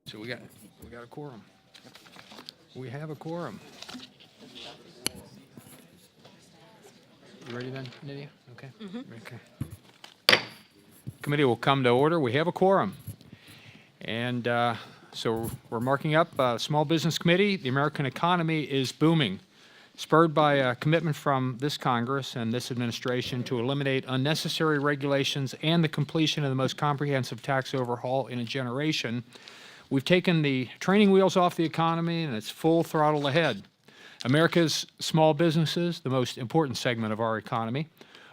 So we got a quorum. We have a quorum. You ready then, Nydia? Okay. Okay. Committee will come to order. We have a quorum. And so we're marking up Small Business Committee. The American economy is booming, spurred by a commitment from this Congress and this administration to eliminate unnecessary regulations and the completion of the most comprehensive tax overhaul in a generation. We've taken the training wheels off the economy and it's full throttle ahead. America's small businesses, the most important segment of our economy,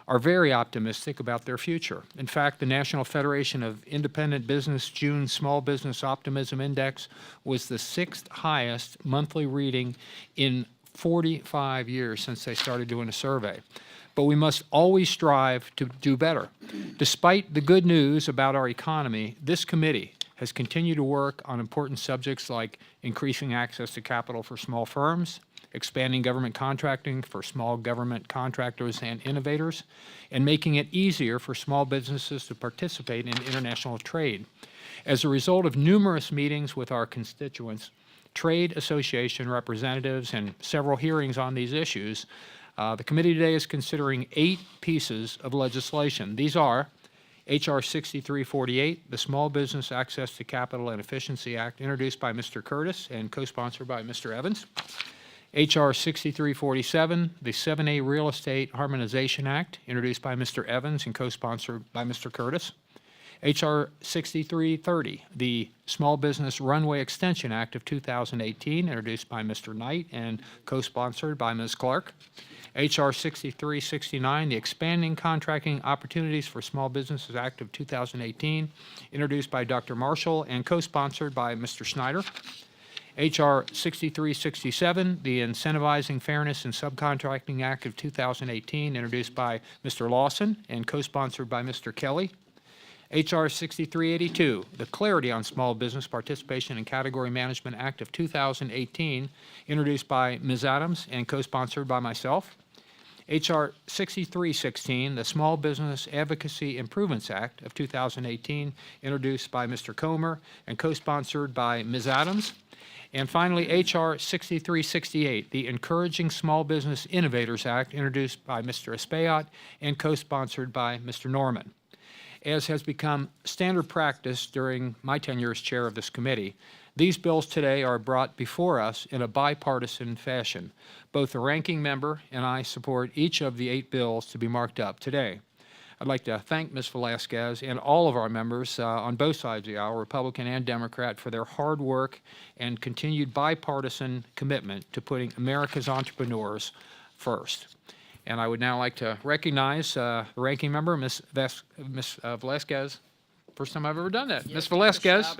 are very optimistic about their future. In fact, the National Federation of Independent Business June Small Business Optimism Index was the 6th highest monthly reading in 45 years since they started doing a survey. But we must always strive to do better. Despite the good news about our economy, this committee has continued to work on important subjects like increasing access to capital for small firms, expanding government contracting for small government contractors and innovators, and making it easier for small businesses to participate in international trade. As a result of numerous meetings with our constituents, trade association representatives, and several hearings on these issues, the committee today is considering 8 pieces of legislation. These are H.R. 6348, the Small Business Access to Capital and Efficiency Act, introduced by Mr. Curtis and co-sponsored by Mr. Evans. H.R. 6347, the 7A Real Estate Harmonization Act, introduced by Mr. Evans and co-sponsored by Mr. Curtis. H.R. 6330, the Small Business Runway Extension Act of 2018, introduced by Mr. Knight and co-sponsored by Ms. Clark. H.R. 6369, the Expanding Contracting Opportunities for Small Businesses Act of 2018, introduced by Dr. Marshall and co-sponsored by Mr. Snyder. H.R. 6367, the Incentivizing Fairness in Subcontracting Act of 2018, introduced by Mr. Lawson and co-sponsored by Mr. Kelly. H.R. 6382, the Clarity on Small Business Participation and Category Management Act of 2018, introduced by Ms. Adams and co-sponsored by myself. H.R. 6316, the Small Business Advocacy Improvements Act of 2018, introduced by Mr. Comer and co-sponsored by Ms. Adams. And finally, H.R. 6368, the Encouraging Small Business Innovators Act, introduced by Mr. Espaillat and co-sponsored by Mr. Norman. As has become standard practice during my tenure as chair of this committee, these bills today are brought before us in a bipartisan fashion. Both the ranking member and I support each of the 8 bills to be marked up today. I'd like to thank Ms. Velasquez and all of our members on both sides of the aisle, Republican and Democrat, for their hard work and continued bipartisan commitment to putting America's entrepreneurs first. And I would now like to recognize the ranking member, Ms. Velasquez. First time I've ever done that. Ms. Velasquez,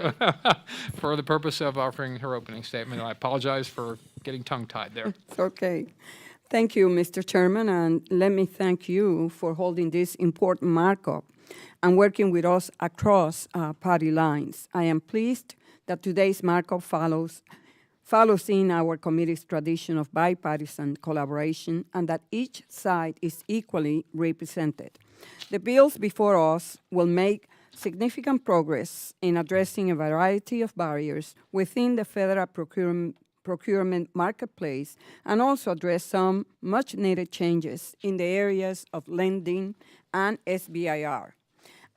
for the purpose of offering her opening statement. I apologize for getting tongue-tied there. It's okay. Thank you, Mr. Chairman, and let me thank you for holding this important markup and working with us across party lines. I am pleased that today's markup follows in our committee's tradition of bipartisan collaboration and that each side is equally represented. The bills before us will make significant progress in addressing a variety of barriers within the federal procurement marketplace and also address some much-needed changes in the areas of lending and SBIR.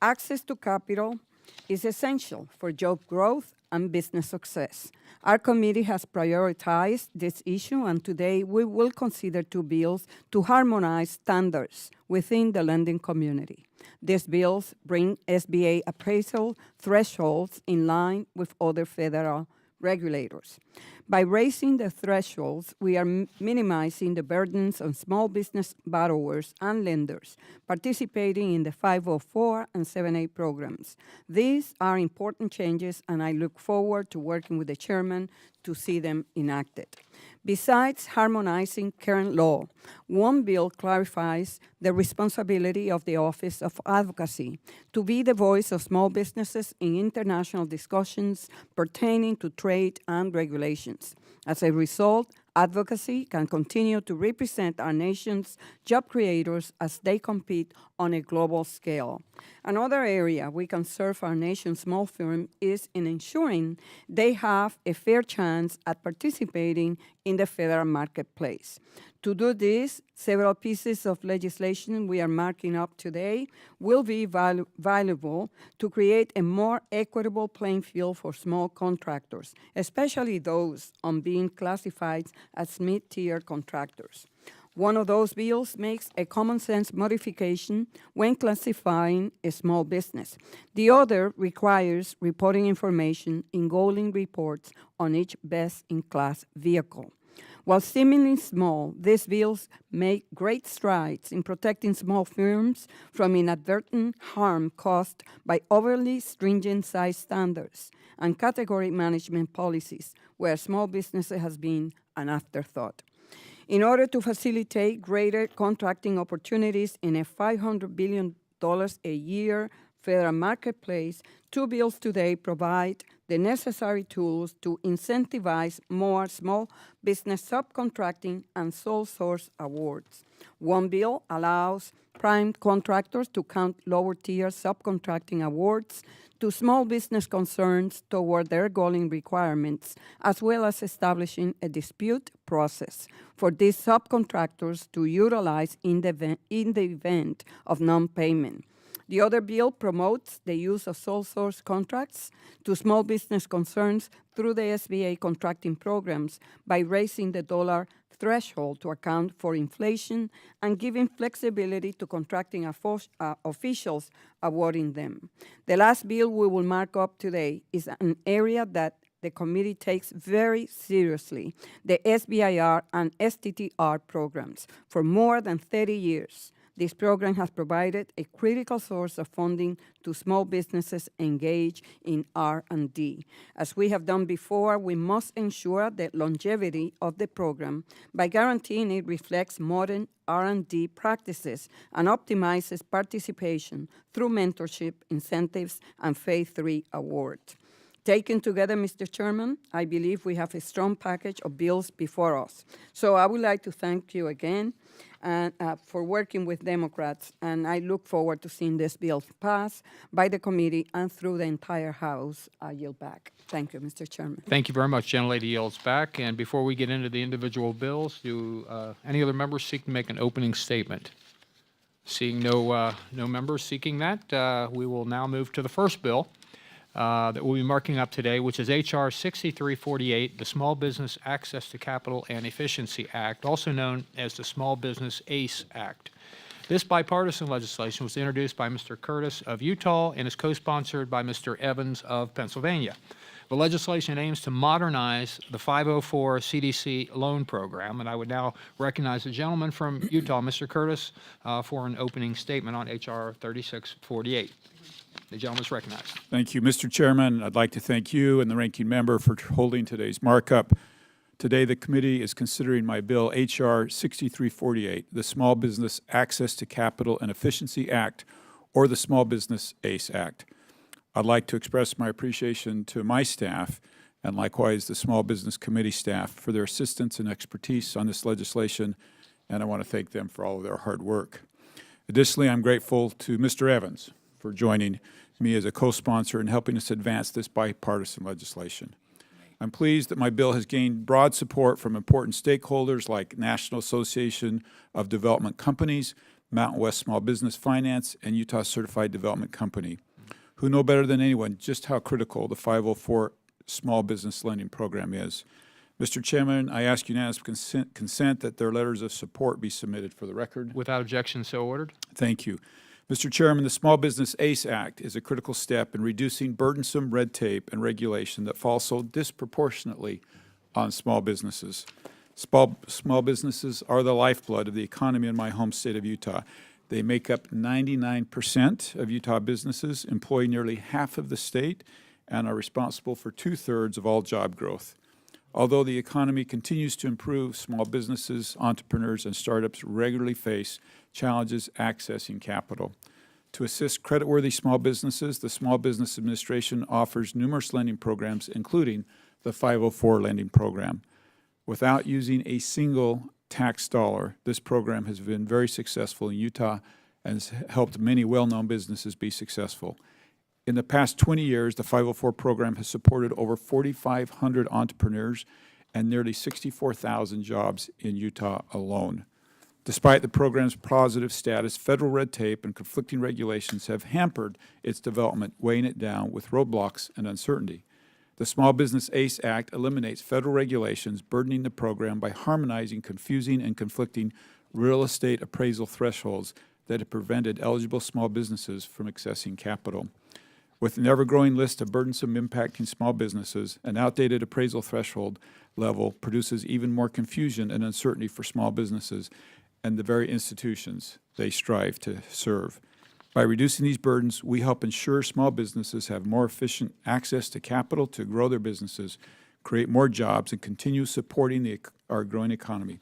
Access to capital is essential for job growth and business success. Our committee has prioritized this issue, and today we will consider 2 bills to harmonize standards within the lending community. These bills bring SBA appraisal thresholds in line with other federal regulators. By raising the thresholds, we are minimizing the burdens on small business borrowers and lenders participating in the 504 and 7A programs. These are important changes, and I look forward to working with the chairman to see them enacted. Besides harmonizing current law, one bill clarifies the responsibility of the Office of Advocacy to be the voice of small businesses in international discussions pertaining to trade and regulations. As a result, Advocacy can continue to represent our nation's job creators as they compete on a global scale. Another area we can serve our nation's small firms is in ensuring they have a fair chance at participating in the federal marketplace. To do this, several pieces of legislation we are marking up today will be valuable to create a more equitable playing field for small contractors, especially those on being classified as mid-tier contractors. One of those bills makes a common sense modification when classifying a small business. The other requires reporting information in Golding reports on each best-in-class vehicle. While seemingly small, these bills make great strides in protecting small firms from inadvertent harm caused by overly stringent size standards and category management policies, where small business has been an afterthought. In order to facilitate greater contracting opportunities in a $500 billion a year federal marketplace, two bills today provide the necessary tools to incentivize more small business subcontracting and sole source awards. One bill allows prime contractors to count lower-tier subcontracting awards to small business concerns toward their goaling requirements, as well as establishing a dispute process for these subcontractors to utilize in the event of non-payment. The other bill promotes the use of sole source contracts to small business concerns through the SBA contracting programs by raising the dollar threshold to account for inflation and giving flexibility to contracting officials awarding them. The last bill we will mark up today is an area that the committee takes very seriously, the SBIR and STTR programs. For more than 30 years, this program has provided a critical source of funding to small businesses engaged in R&D. As we have done before, we must ensure the longevity of the program by guaranteeing it reflects modern R&D practices and optimizes participation through mentorship, incentives, and Phase 3 awards. Taken together, Mr. Chairman, I believe we have a strong package of bills before us. So I would like to thank you again for working with Democrats, and I look forward to seeing this bill pass by the committee and through the entire House. I yield back. Thank you, Mr. Chairman. Thank you very much. Gentlelady yields back. And before we get into the individual bills, do any other members seek to make an opening statement? Seeing no members seeking that, we will now move to the first bill that we'll be marking up today, which is H.R. 6348, the Small Business Access to Capital and Efficiency Act, also known as the Small Business ACE Act. This bipartisan legislation was introduced by Mr. Curtis of Utah and is co-sponsored by Mr. Evans of Pennsylvania. The legislation aims to modernize the 504 CDC loan program, and I would now recognize the gentleman from Utah, Mr. Curtis, for an opening statement on H.R. 3648. The gentleman is recognized. Thank you, Mr. Chairman. I'd like to thank you and the ranking member for holding today's markup. Today, the committee is considering my bill, H.R. 6348, the Small Business Access to Capital and Efficiency Act, or the Small Business ACE Act. I'd like to express my appreciation to my staff and likewise the Small Business Committee staff for their assistance and expertise on this legislation, and I want to thank them for all of their hard work. Additionally, I'm grateful to Mr. Evans for joining me as a co-sponsor and helping us advance this bipartisan legislation. I'm pleased that my bill has gained broad support from important stakeholders like National Association of Development Companies, Mountain West Small Business Finance, and Utah Certified Development Company, who know better than anyone just how critical the 504 Small Business Lending Program is. Mr. Chairman, I ask unanimous consent that their letters of support be submitted for the record. Without objection, so ordered. Thank you. Mr. Chairman, the Small Business ACE Act is a critical step in reducing burdensome red tape and regulation that falls so disproportionately on small businesses. Small businesses are the lifeblood of the economy in my home state of Utah. They make up 99% of Utah businesses, employ nearly half of the state, and are responsible for 2/3 of all job growth. Although the economy continues to improve, small businesses, entrepreneurs, and startups regularly face challenges accessing capital. To assist creditworthy small businesses, the Small Business Administration offers numerous lending programs, including the 504 lending program. Without using a single tax dollar, this program has been very successful in Utah and has helped many well-known businesses be successful. In the past 20 years, the 504 program has supported over 4,500 entrepreneurs and nearly 64,000 jobs in Utah alone. Despite the program's positive status, federal red tape and conflicting regulations have hampered its development, weighing it down with roadblocks and uncertainty. The Small Business ACE Act eliminates federal regulations burdening the program by harmonizing confusing and conflicting real estate appraisal thresholds that have prevented eligible small businesses from accessing capital. With an ever-growing list of burdensome impacting small businesses, an outdated appraisal threshold level produces even more confusion and uncertainty for small businesses and the very institutions they strive to serve. By reducing these burdens, we help ensure small businesses have more efficient access to capital to grow their businesses, create more jobs, and continue supporting our growing economy.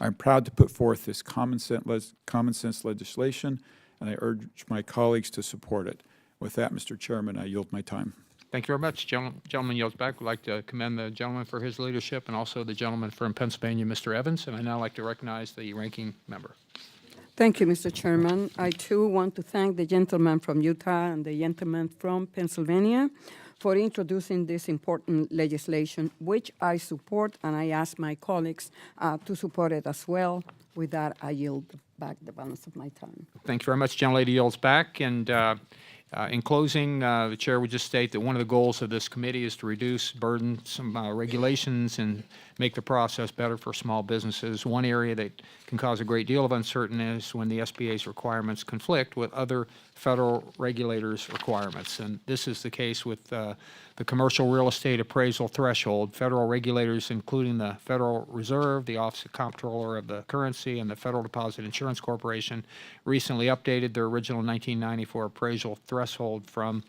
I'm proud to put forth this common sense legislation, and I urge my colleagues to support it. With that, Mr. Chairman, I yield my time. Thank you very much. Gentleman yields back. We'd like to commend the gentleman for his leadership and also the gentleman from Pennsylvania, Mr. Evans. And I'd now like to recognize the ranking member. Thank you, Mr. Chairman. I, too, want to thank the gentleman from Utah and the gentleman from Pennsylvania for introducing this important legislation, which I support, and I ask my colleagues to support it as well. With that, I yield back the balance of my time. Thank you very much. Gentlelady yields back. And in closing, the chair would just state that one of the goals of this committee is to reduce burdensome regulations and make the process better for small businesses. One area that can cause a great deal of uncertainty is when the SBA's requirements conflict with other federal regulators' requirements. And this is the case with the commercial real estate appraisal threshold. Federal regulators, including the Federal Reserve, the Office of Comptroller of the Currency, and the Federal Deposit Insurance Corporation, recently updated their original 1994 appraisal threshold from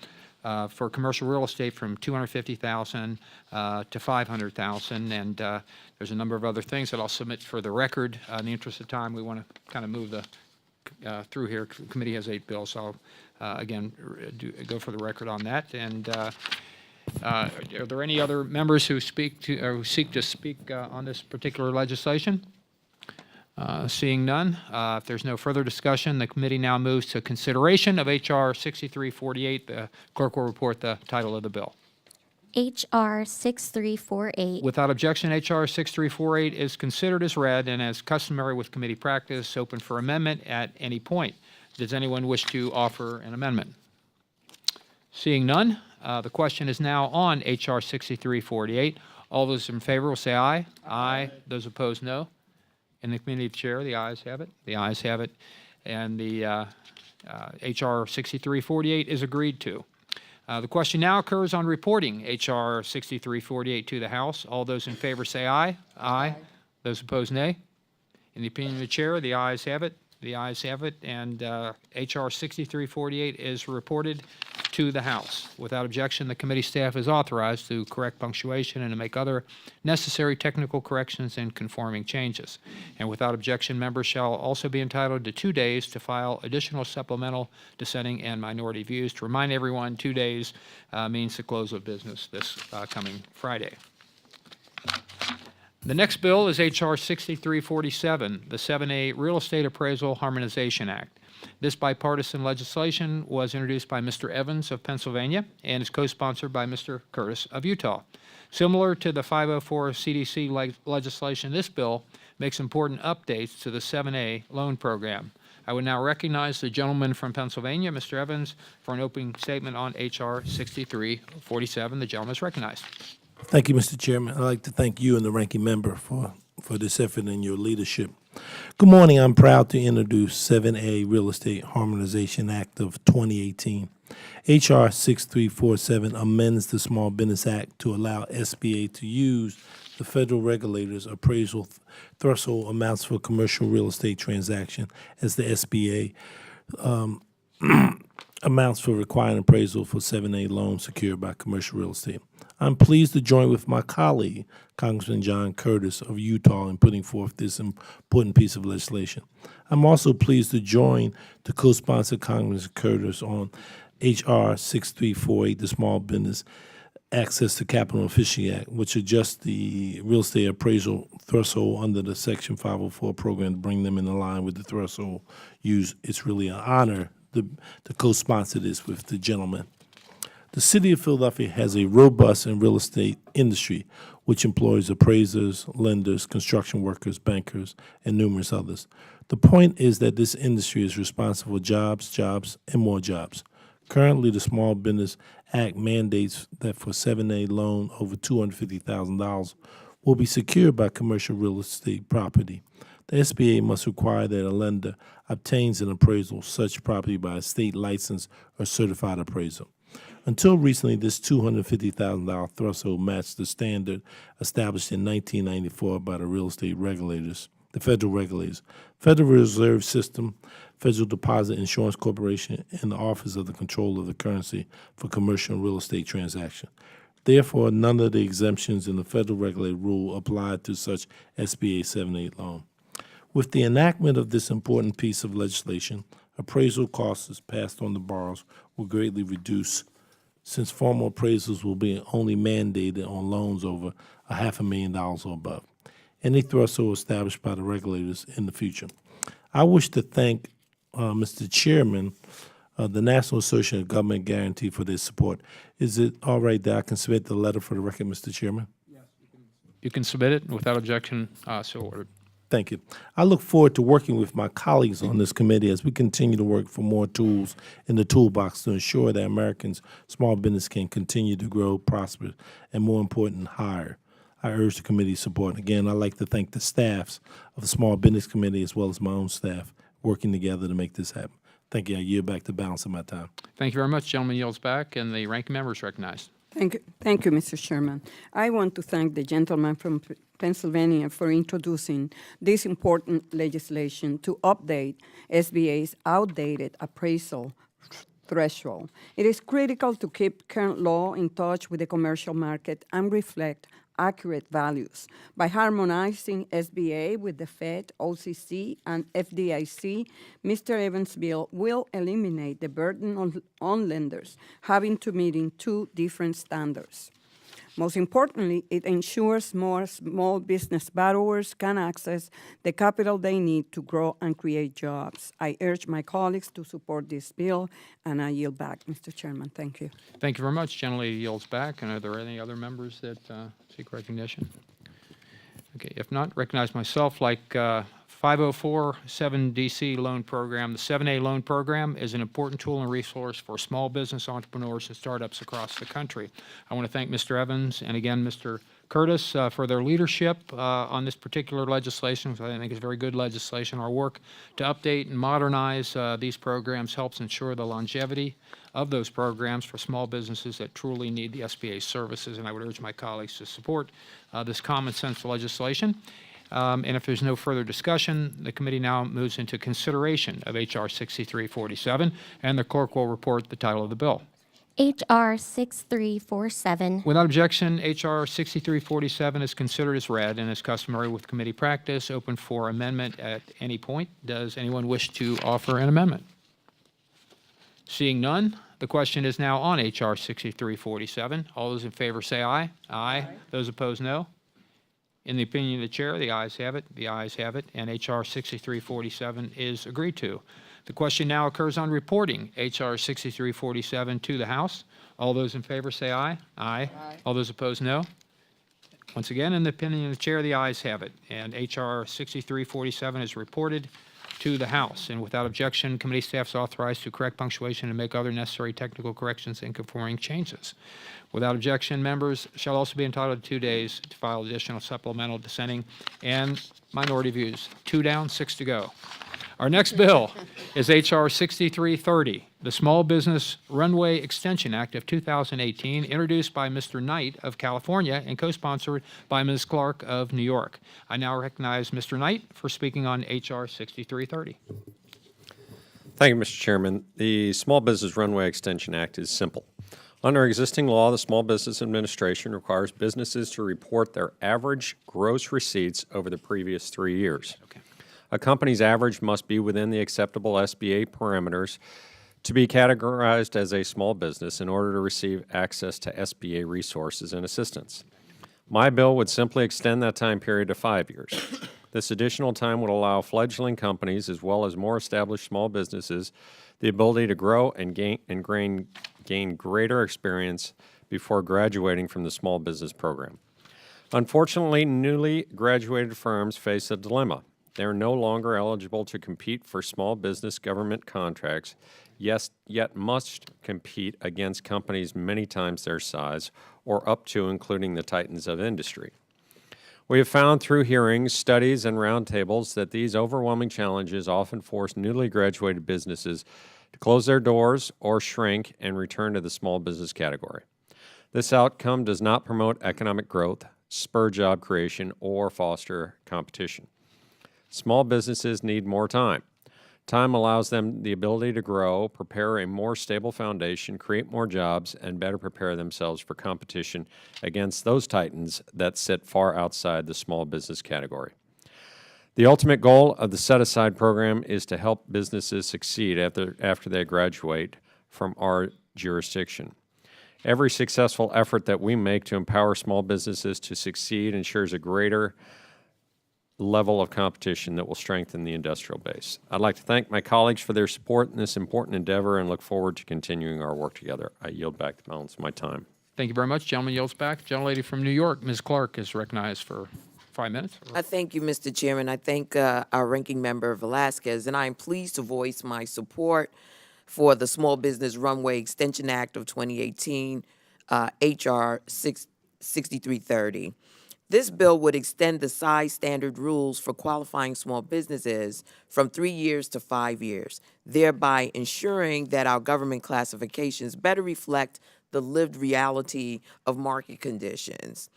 for commercial real estate from $250,000 to $500,000, and there's a number of other things that I'll submit for the record. In the interest of time, we want to kind of move through here. The committee has 8 bills, so I'll again go for the record on that. And are there any other members who seek to speak on this particular legislation? Seeing none, if there's no further discussion, the committee now moves to consideration of H.R. 6348. The clerk will report the title of the bill. H.R. 6348. Without objection, H.R. 6348 is considered as read and, as customary with committee practice, open for amendment at any point. Does anyone wish to offer an amendment? Seeing none, the question is now on H.R. 6348. All those in favor will say aye. Aye. Those opposed, no. In the committee chair, the ayes have it. The ayes have it. And the H.R. 6348 is agreed to. The question now occurs on reporting H.R. 6348 to the House. All those in favor say aye. Aye. Those opposed, nay. In the opinion of the chair, the ayes have it. The ayes have it. And H.R. 6348 is reported to the House. Without objection, the committee staff is authorized to correct punctuation and to make other necessary technical corrections and conforming changes. And without objection, members shall also be entitled to 2 days to file additional supplemental dissenting and minority views. To remind everyone, 2 days means the close of business this coming Friday. The next bill is H.R. 6347, the 7A Real Estate Appraisal Harmonization Act. This bipartisan legislation was introduced by Mr. Evans of Pennsylvania and is co-sponsored by Mr. Curtis of Utah. Similar to the 504 CDC legislation, this bill makes important updates to the 7A loan program. I would now recognize the gentleman from Pennsylvania, Mr. Evans, for an opening statement on H.R. 6347. The gentleman is recognized. Thank you, Mr. Chairman. I'd like to thank you and the ranking member for this effort and your leadership. Good morning. I'm proud to introduce 7A Real Estate Harmonization Act of 2018. H.R. 6347 amends the Small Business Act to allow SBA to use the federal regulators' appraisal threshold amounts for commercial real estate transaction as the SBA amounts for requiring appraisal for 7A loans secured by commercial real estate. I'm pleased to join with my colleague, Congressman John Curtis of Utah, in putting forth this important piece of legislation. I'm also pleased to join the co-sponsor Congressman Curtis on H.R. 6348, the Small Business Access to Capital Efficiency Act, which adjusts the real estate appraisal threshold under the Section 504 program to bring them in line with the threshold used. It's really an honor to co-sponsor this with the gentleman. The City of Philadelphia has a robust and real estate industry, which employs appraisers, lenders, construction workers, bankers, and numerous others. The point is that this industry is responsible for jobs, and more jobs. Currently, the Small Business Act mandates that for 7A loan over $250,000 will be secured by commercial real estate property. The SBA must require that a lender obtains an appraisal of such property by a state licensed or certified appraiser. Until recently, this $250,000 threshold matched the standard established in 1994 by the real estate regulators, the federal regulators, Federal Reserve System, Federal Deposit Insurance Corporation, and the Office of the Control of the Currency for commercial real estate transactions. Therefore, none of the exemptions in the federal regulated rule applied to such SBA 7(a) loan. With the enactment of this important piece of legislation, appraisal costs passed on to borrowers will greatly reduce, since formal appraisals will be only mandated on loans over $500,000 or above. Any threshold established by the regulators in the future. I wish to thank Mr. Chairman of the National Association of Government Guarantee for their support. Is it all right that I can submit the letter for the record, Mr. Chairman? You can submit it without objection, so ordered. Thank you. I look forward to working with my colleagues on this committee as we continue to work for more tools in the toolbox to ensure that Americans' small business can continue to grow, prosper, and more important, hire. I urge the committee's support. Again, I'd like to thank the staffs of the Small Business Committee as well as my own staff working together to make this happen. Thank you. I yield back the balance of my time. Thank you very much. Gentleman yields back, and the ranking member is recognized. Thank you, Mr. Chairman. I want to thank the gentleman from Pennsylvania for introducing this important legislation to update SBA's outdated appraisal threshold. It is critical to keep current law in touch with the commercial market and reflect accurate values. By harmonizing SBA with the Fed, OCC, and FDIC, Mr. Evans' bill will eliminate the burden on lenders having to meet in two different standards. Most importantly, it ensures more small business borrowers can access the capital they need to grow and create jobs. I urge my colleagues to support this bill, and I yield back, Mr. Chairman. Thank you. Thank you very much. Generally yields back. And are there any other members that seek recognition? Okay, if not, recognize myself. Like 5047 DC loan program, the 7A loan program is an important tool and resource for small business entrepreneurs and startups across the country. I want to thank Mr. Evans and again Mr. Curtis for their leadership on this particular legislation. I think it's very good legislation. Our work to update and modernize these programs helps ensure the longevity of those programs for small businesses that truly need the SBA services, and I would urge my colleagues to support this common sense legislation. And if there's no further discussion, the committee now moves into consideration of H.R. 6347, and the clerk will report the title of the bill. H.R. 6347. Without objection, H.R. 6347 is considered as read and is customary with committee practice. Open for amendment at any point. Does anyone wish to offer an amendment? Seeing none, the question is now on H.R. 6347. All those in favor say aye. Aye. Those opposed, no. In the opinion of the chair, the ayes have it. The ayes have it, and H.R. 6347 is agreed to. The question now occurs on reporting H.R. 6347 to the House. All those in favor say aye. Aye. All those opposed, no. Once again, in the opinion of the chair, the ayes have it, and H.R. 6347 is reported to the House. And without objection, committee staff is authorized to correct punctuation and make other necessary technical corrections and conforming changes. Without objection, members shall also be entitled to 2 days to file additional supplemental dissenting and minority views. 2 down, 6 to go. Our next bill is H.R. 6330, the Small Business Runway Extension Act of 2018, introduced by Mr. Knight of California and co-sponsored by Ms. Clark of New York. I now recognize Mr. Knight for speaking on H.R. 6330. Thank you, Mr. Chairman. The Small Business Runway Extension Act is simple. Under existing law, the Small Business Administration requires businesses to report their average gross receipts over the previous 3 years. Okay. A company's average must be within the acceptable SBA parameters to be categorized as a small business in order to receive access to SBA resources and assistance. My bill would simply extend that time period to 5 years. This additional time would allow fledgling companies as well as more established small businesses the ability to grow and gain greater experience before graduating from the small business program. Unfortunately, newly graduated firms face a dilemma. They are no longer eligible to compete for small business government contracts, yet must compete against companies many times their size or up to including the titans of industry. We have found through hearings, studies, and roundtables that these overwhelming challenges often force newly graduated businesses to close their doors or shrink and return to the small business category. This outcome does not promote economic growth, spur job creation, or foster competition. Small businesses need more time. Time allows them the ability to grow, prepare a more stable foundation, create more jobs, and better prepare themselves for competition against those titans that sit far outside the small business category. The ultimate goal of the set-aside program is to help businesses succeed after they graduate from our jurisdiction. Every successful effort that we make to empower small businesses to succeed ensures a greater level of competition that will strengthen the industrial base. I'd like to thank my colleagues for their support in this important endeavor and look forward to continuing our work together. I yield back the balance of my time. Thank you very much. Gentleman yields back. Gentlelady from New York, Ms. Clark, is recognized for 5 minutes. I thank you, Mr. Chairman. I thank our ranking member Velasquez, and I am pleased to voice my support for the Small Business Runway Extension Act of 2018, H.R. 6330. This bill would extend the size standard rules for qualifying small businesses from 3 years to 5 years, thereby ensuring that our government classifications better reflect the lived reality of market conditions.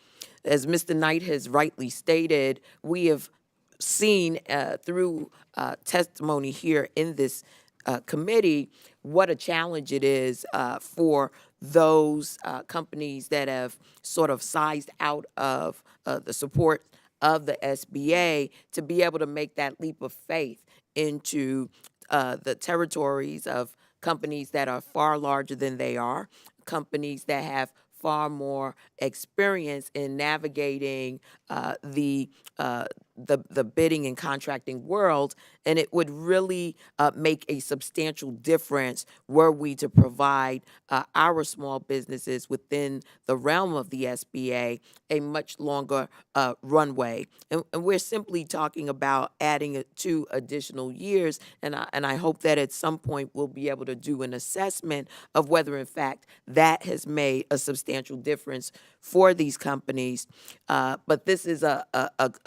As Mr. Knight has rightly stated, we have seen through testimony here in this committee what a challenge it is for those companies that have sort of sized out of the support of the SBA to be able to make that leap of faith into the territories of companies that are far larger than they are, companies that have far more experience in navigating the bidding and contracting world, and it would really make a substantial difference were we to provide our small businesses within the realm of the SBA a much longer runway. And we're simply talking about adding 2 additional years, and I hope that at some point we'll be able to do an assessment of whether, in fact, that has made a substantial difference for these companies. But this is a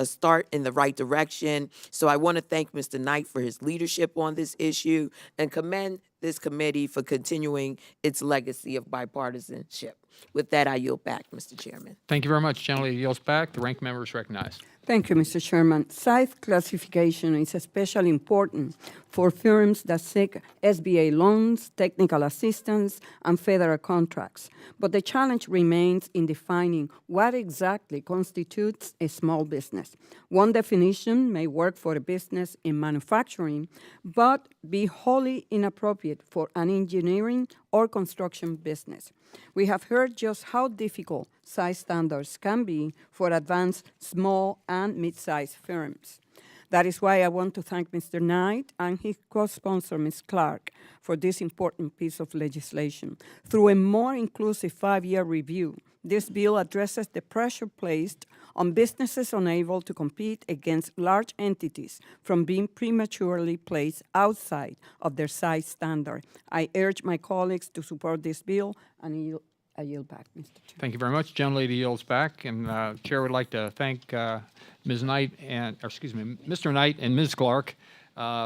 start in the right direction. So I want to thank Mr. Knight for his leadership on this issue and commend this committee for continuing its legacy of bipartisanship. With that, I yield back, Mr. Chairman. Thank you very much. Gentlelady yields back. The rank member is recognized. Thank you, Mr. Chairman. Size classification is especially important for firms that seek SBA loans, technical assistance, and federal contracts. But the challenge remains in defining what exactly constitutes a small business. One definition may work for a business in manufacturing, but be wholly inappropriate for an engineering or construction business. We have heard just how difficult size standards can be for advanced small and mid-sized firms. That is why I want to thank Mr. Knight and his co-sponsor, Ms. Clark, for this important piece of legislation. Through a more inclusive 5-year review, this bill addresses the pressure placed on businesses unable to compete against large entities from being prematurely placed outside of their size standard. I urge my colleagues to support this bill, and I yield back, Mr. Chair. Thank you very much. Gentlelady yields back, and Chair would like to thank Ms. Knight Mr. Knight and Ms. Clark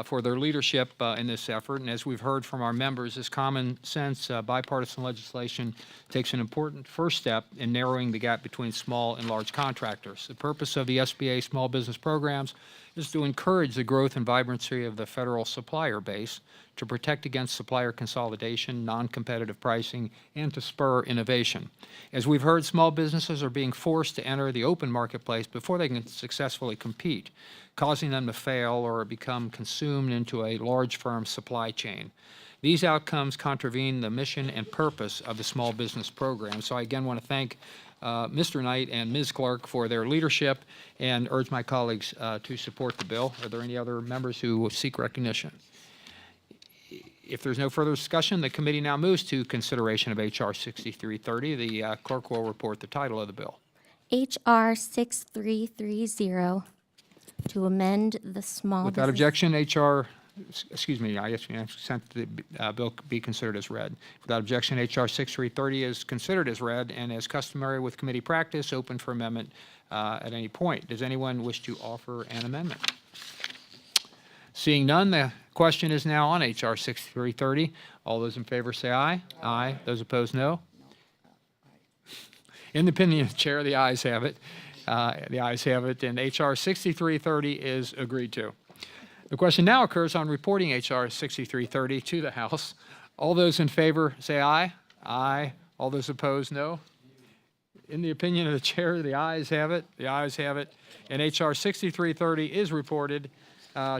for their leadership in this effort. And as we've heard from our members, this common sense bipartisan legislation takes an important first step in narrowing the gap between small and large contractors. The purpose of the SBA small business programs is to encourage the growth and vibrancy of the federal supplier base, to protect against supplier consolidation, non-competitive pricing, and to spur innovation. As we've heard, small businesses are being forced to enter the open marketplace before they can successfully compete, causing them to fail or become consumed into a large firm supply chain. These outcomes contravene the mission and purpose of the small business program. So I again want to thank Mr. Knight and Ms. Clark for their leadership and urge my colleagues to support the bill. Are there any other members who seek recognition? If there's no further discussion, the committee now moves to consideration of H.R. 6330. The clerk will report the title of the bill. H.R. 6330 to amend the small Without business. objection, H.R. Excuse me, I sent the bill be considered as read. Without objection, H.R. 6330 is considered as read and, as customary with committee practice, open for amendment at any point. Does anyone wish to offer an amendment? Seeing none, the question is now on H.R. 6330. All those in favor say aye. Aye. Those opposed, no. In the opinion of the chair, the ayes have it. The ayes have it, and H.R. 6330 is agreed to. The question now occurs on reporting H.R. 6330 to the House. All those in favor say aye. Aye. All those opposed, no. In the opinion of the chair, the ayes have it. The ayes have it. And H.R. 6330 is reported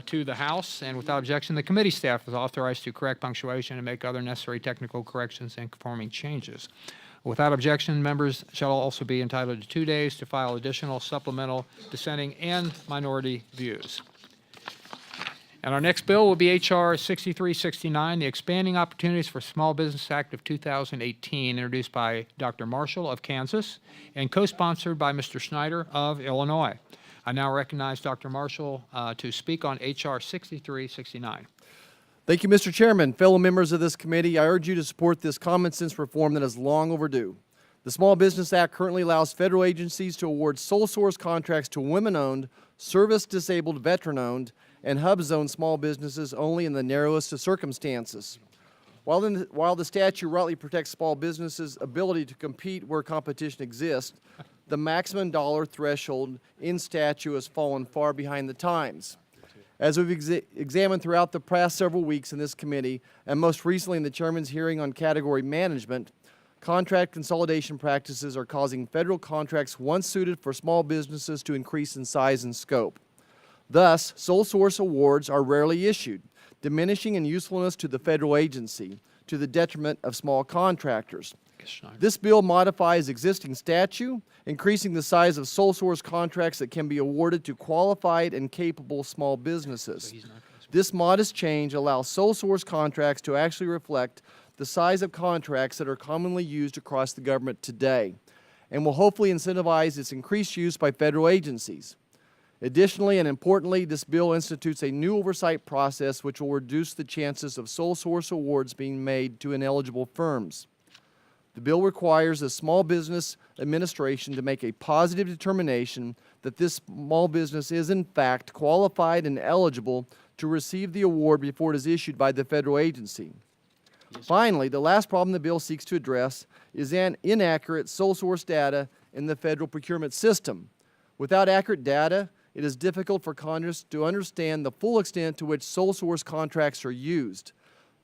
to the House. And without objection, the committee staff is authorized to correct punctuation and make other necessary technical corrections and conforming changes. Without objection, members shall also be entitled to 2 days to file additional supplemental, dissenting, and minority views. And our next bill will be H.R. 6369, the Expanding Opportunities for Small Business Act of 2018, introduced by Dr. Marshall of Kansas and co-sponsored by Mr. Schneider of Illinois. I now recognize Dr. Marshall to speak on H.R. 6369. Thank you, Mr. Chairman. Fellow members of this committee, I urge you to support this common sense reform that is long overdue. The Small Business Act currently allows federal agencies to award sole source contracts to women-owned, service-disabled, veteran-owned, and hub-zone small businesses only in the narrowest of circumstances. While the statute rightly protects small businesses' ability to compete where competition exists, the maximum dollar threshold in statute has fallen far behind the times. As we've examined throughout the past several weeks in this committee, and most recently in the chairman's hearing on category management, contract consolidation practices are causing federal contracts once suited for small businesses to increase in size and scope. Thus, sole source awards are rarely issued, diminishing in usefulness to the federal agency, to the detriment of small contractors. This bill modifies existing statute, increasing the size of sole source contracts that can be awarded to qualified and capable small businesses. This modest change allows sole source contracts to actually reflect the size of contracts that are commonly used across the government today, and will hopefully incentivize its increased use by federal agencies. Additionally, and importantly, this bill institutes a new oversight process which will reduce the chances of sole source awards being made to ineligible firms. The bill requires the Small Business Administration to make a positive determination that this small business is in fact qualified and eligible to receive the award before it is issued by the federal agency. Finally, the last problem the bill seeks to address is inaccurate sole source data in the federal procurement system. Without accurate data, it is difficult for Congress to understand the full extent to which sole source contracts are used.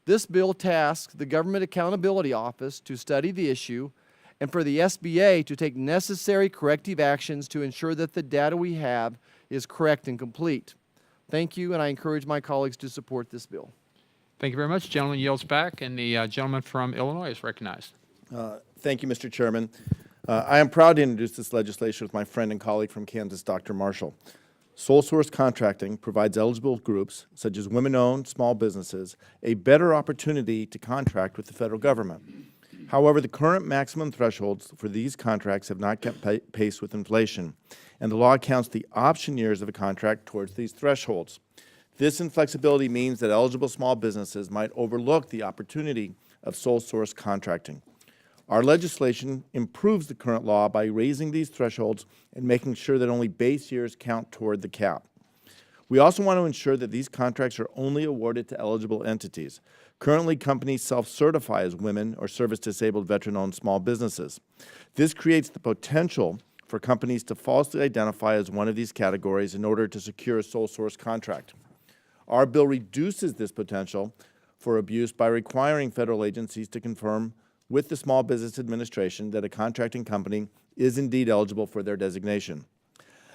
This bill tasks the Government Accountability Office to study the issue and for the SBA to take necessary corrective actions to ensure that the data we have is correct and complete. Thank you, and I encourage my colleagues to support this bill. Thank you very much. Gentleman yields back, and the gentleman from Illinois is recognized. Thank you, Mr. Chairman. I am proud to introduce this legislation with my friend and colleague from Kansas, Dr. Marshall. Sole source contracting provides eligible groups, such as women-owned small businesses, a better opportunity to contract with the federal government. However, the current maximum thresholds for these contracts have not kept pace with inflation, and the law counts the option years of a contract towards these thresholds. This inflexibility means that eligible small businesses might overlook the opportunity of sole source contracting. Our legislation improves the current law by raising these thresholds and making sure that only base years count toward the cap. We also want to ensure that these contracts are only awarded to eligible entities. Currently, companies self-certify as women or service-disabled veteran-owned small businesses. This creates the potential for companies to falsely identify as one of these categories in order to secure a sole source contract. Our bill reduces this potential for abuse by requiring federal agencies to confirm with the Small Business Administration that a contracting company is indeed eligible for their designation.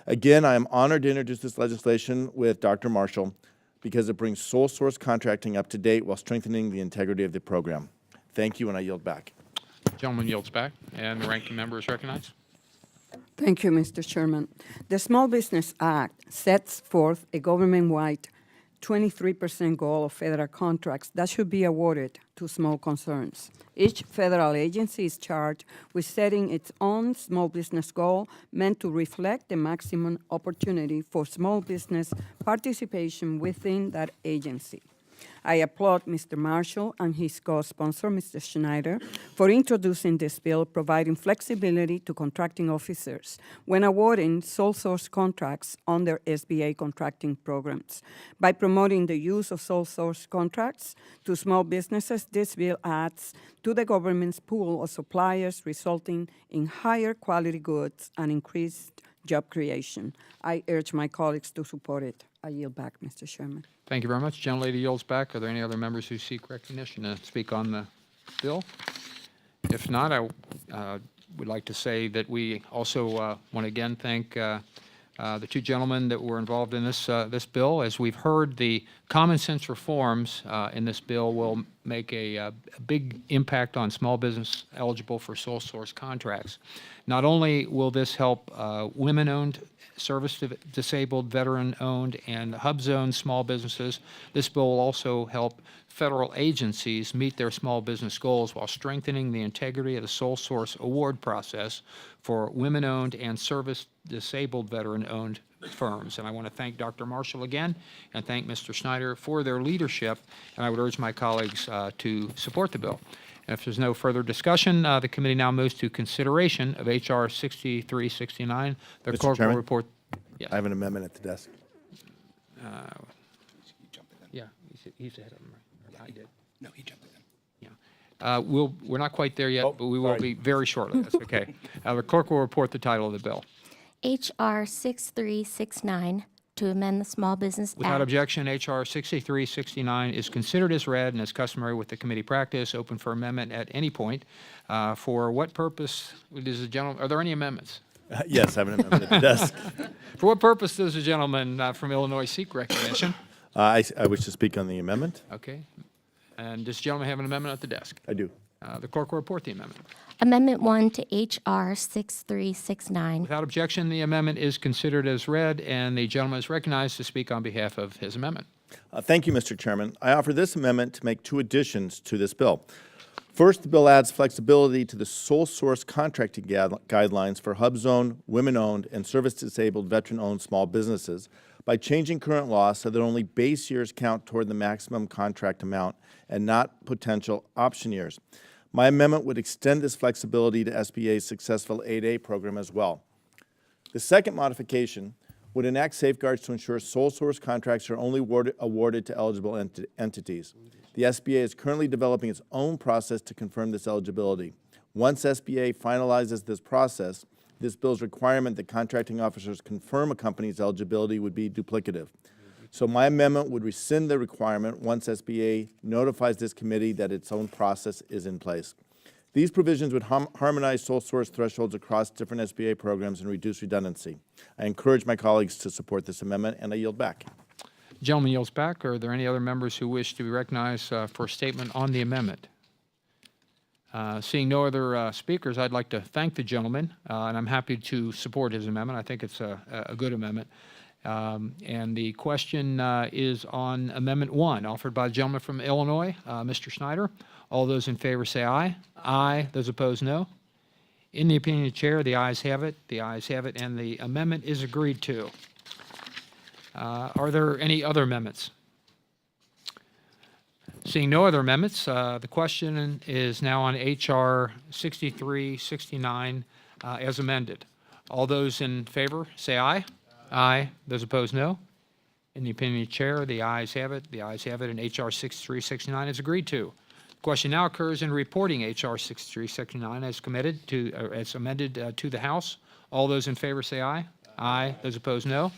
Again, I am honored to introduce this legislation with Dr. Marshall because it brings sole source contracting up to date while strengthening the integrity of the program. Thank you, and I yield back. Gentleman yields back, and the ranking member is recognized. Thank you, Mr. Chairman. The Small Business Act sets forth a government-wide 23% goal of federal contracts that should be awarded to small concerns. Each federal agency is charged with setting its own small business goal meant to reflect the maximum opportunity for small business participation within that agency. I applaud Mr. Marshall and his co-sponsor, Mr. Schneider, for introducing this bill, providing flexibility to contracting officers when awarding sole source contracts under SBA contracting programs. By promoting the use of sole source contracts to small businesses, this bill adds to the government's pool of suppliers, resulting in higher quality goods and increased job creation. I urge my colleagues to support it. I yield back, Mr. Chairman. Thank you very much. Gentlelady yields back. Are there any other members who seek recognition to speak on the bill? If not, I would like to say that we also want to again thank the two gentlemen that were involved in this bill. As we've heard, the common sense reforms in this bill will make a big impact on small business eligible for sole source contracts. Not only will this help women-owned, service-disabled, veteran-owned, and hub-zone small businesses, this bill will also help federal agencies meet their small business goals while strengthening the integrity of the sole source award process for women-owned and service-disabled veteran-owned firms. And I want to thank Dr. Marshall again and thank Mr. Schneider for their leadership, and I would urge my colleagues to support the bill. And if there's no further discussion, the committee now moves to consideration of H.R. 6369. The Mr. clerk will Chairman? report. Yes. I have an amendment at the desk. Yeah, he's ahead of him, right? Yeah, I did. No, he jumped in. Yeah. We're not quite there yet, but we will be very shortly. That's okay. The clerk will report the title of the bill. H.R. 6369, to amend the Small Business Without Act. objection, H.R. 6369 is considered as read and as customary with the committee practice, open for amendment at any point. For what purpose does the gentleman, are there any amendments? Yes, I have an amendment at the desk. For what purpose does the gentleman from Illinois seek recognition? I wish to speak on the amendment. Okay. And does the gentleman have an amendment at the desk? I do. The clerk will report the amendment. Amendment 1 to H.R. 6369. Without objection, the amendment is considered as read, and the gentleman is recognized to speak on behalf of his amendment. Thank you, Mr. Chairman. I offer this amendment to make two additions to this bill. First, the bill adds flexibility to the sole source contracting guidelines for hub zone, women-owned, and service-disabled veteran-owned small businesses by changing current law so that only base years count toward the maximum contract amount and not potential option years. My amendment would extend this flexibility to SBA's successful 8A program as well. The second modification would enact safeguards to ensure sole source contracts are only awarded to eligible entities. The SBA is currently developing its own process to confirm this eligibility. Once SBA finalizes this process, this bill's requirement that contracting officers confirm a company's eligibility would be duplicative. So my amendment would rescind the requirement once SBA notifies this committee that its own process is in place. These provisions would harmonize sole source thresholds across different SBA programs and reduce redundancy. I encourage my colleagues to support this amendment, and I yield back. Gentleman yields back. Are there any other members who wish to be recognized for a statement on the amendment? Seeing no other speakers, I'd like to thank the gentleman, and I'm happy to support his amendment. I think it's a good amendment. And the question is on Amendment 1, offered by the gentleman from Illinois, Mr. Schneider. All those in favor say aye. Aye. Those opposed, no. In the opinion of the chair, the ayes have it. The ayes have it, and the amendment is agreed to. Are there any other amendments? Seeing no other amendments, the question is now on H.R. 6369 as amended. All those in favor say aye. Aye. Those opposed, no. In the opinion of the chair, the ayes have it. The ayes have it, and H.R. 6369 is agreed to. The question now occurs in reporting H.R. 6369 as amended to the House. All those in favor say aye. Aye. Those opposed, no.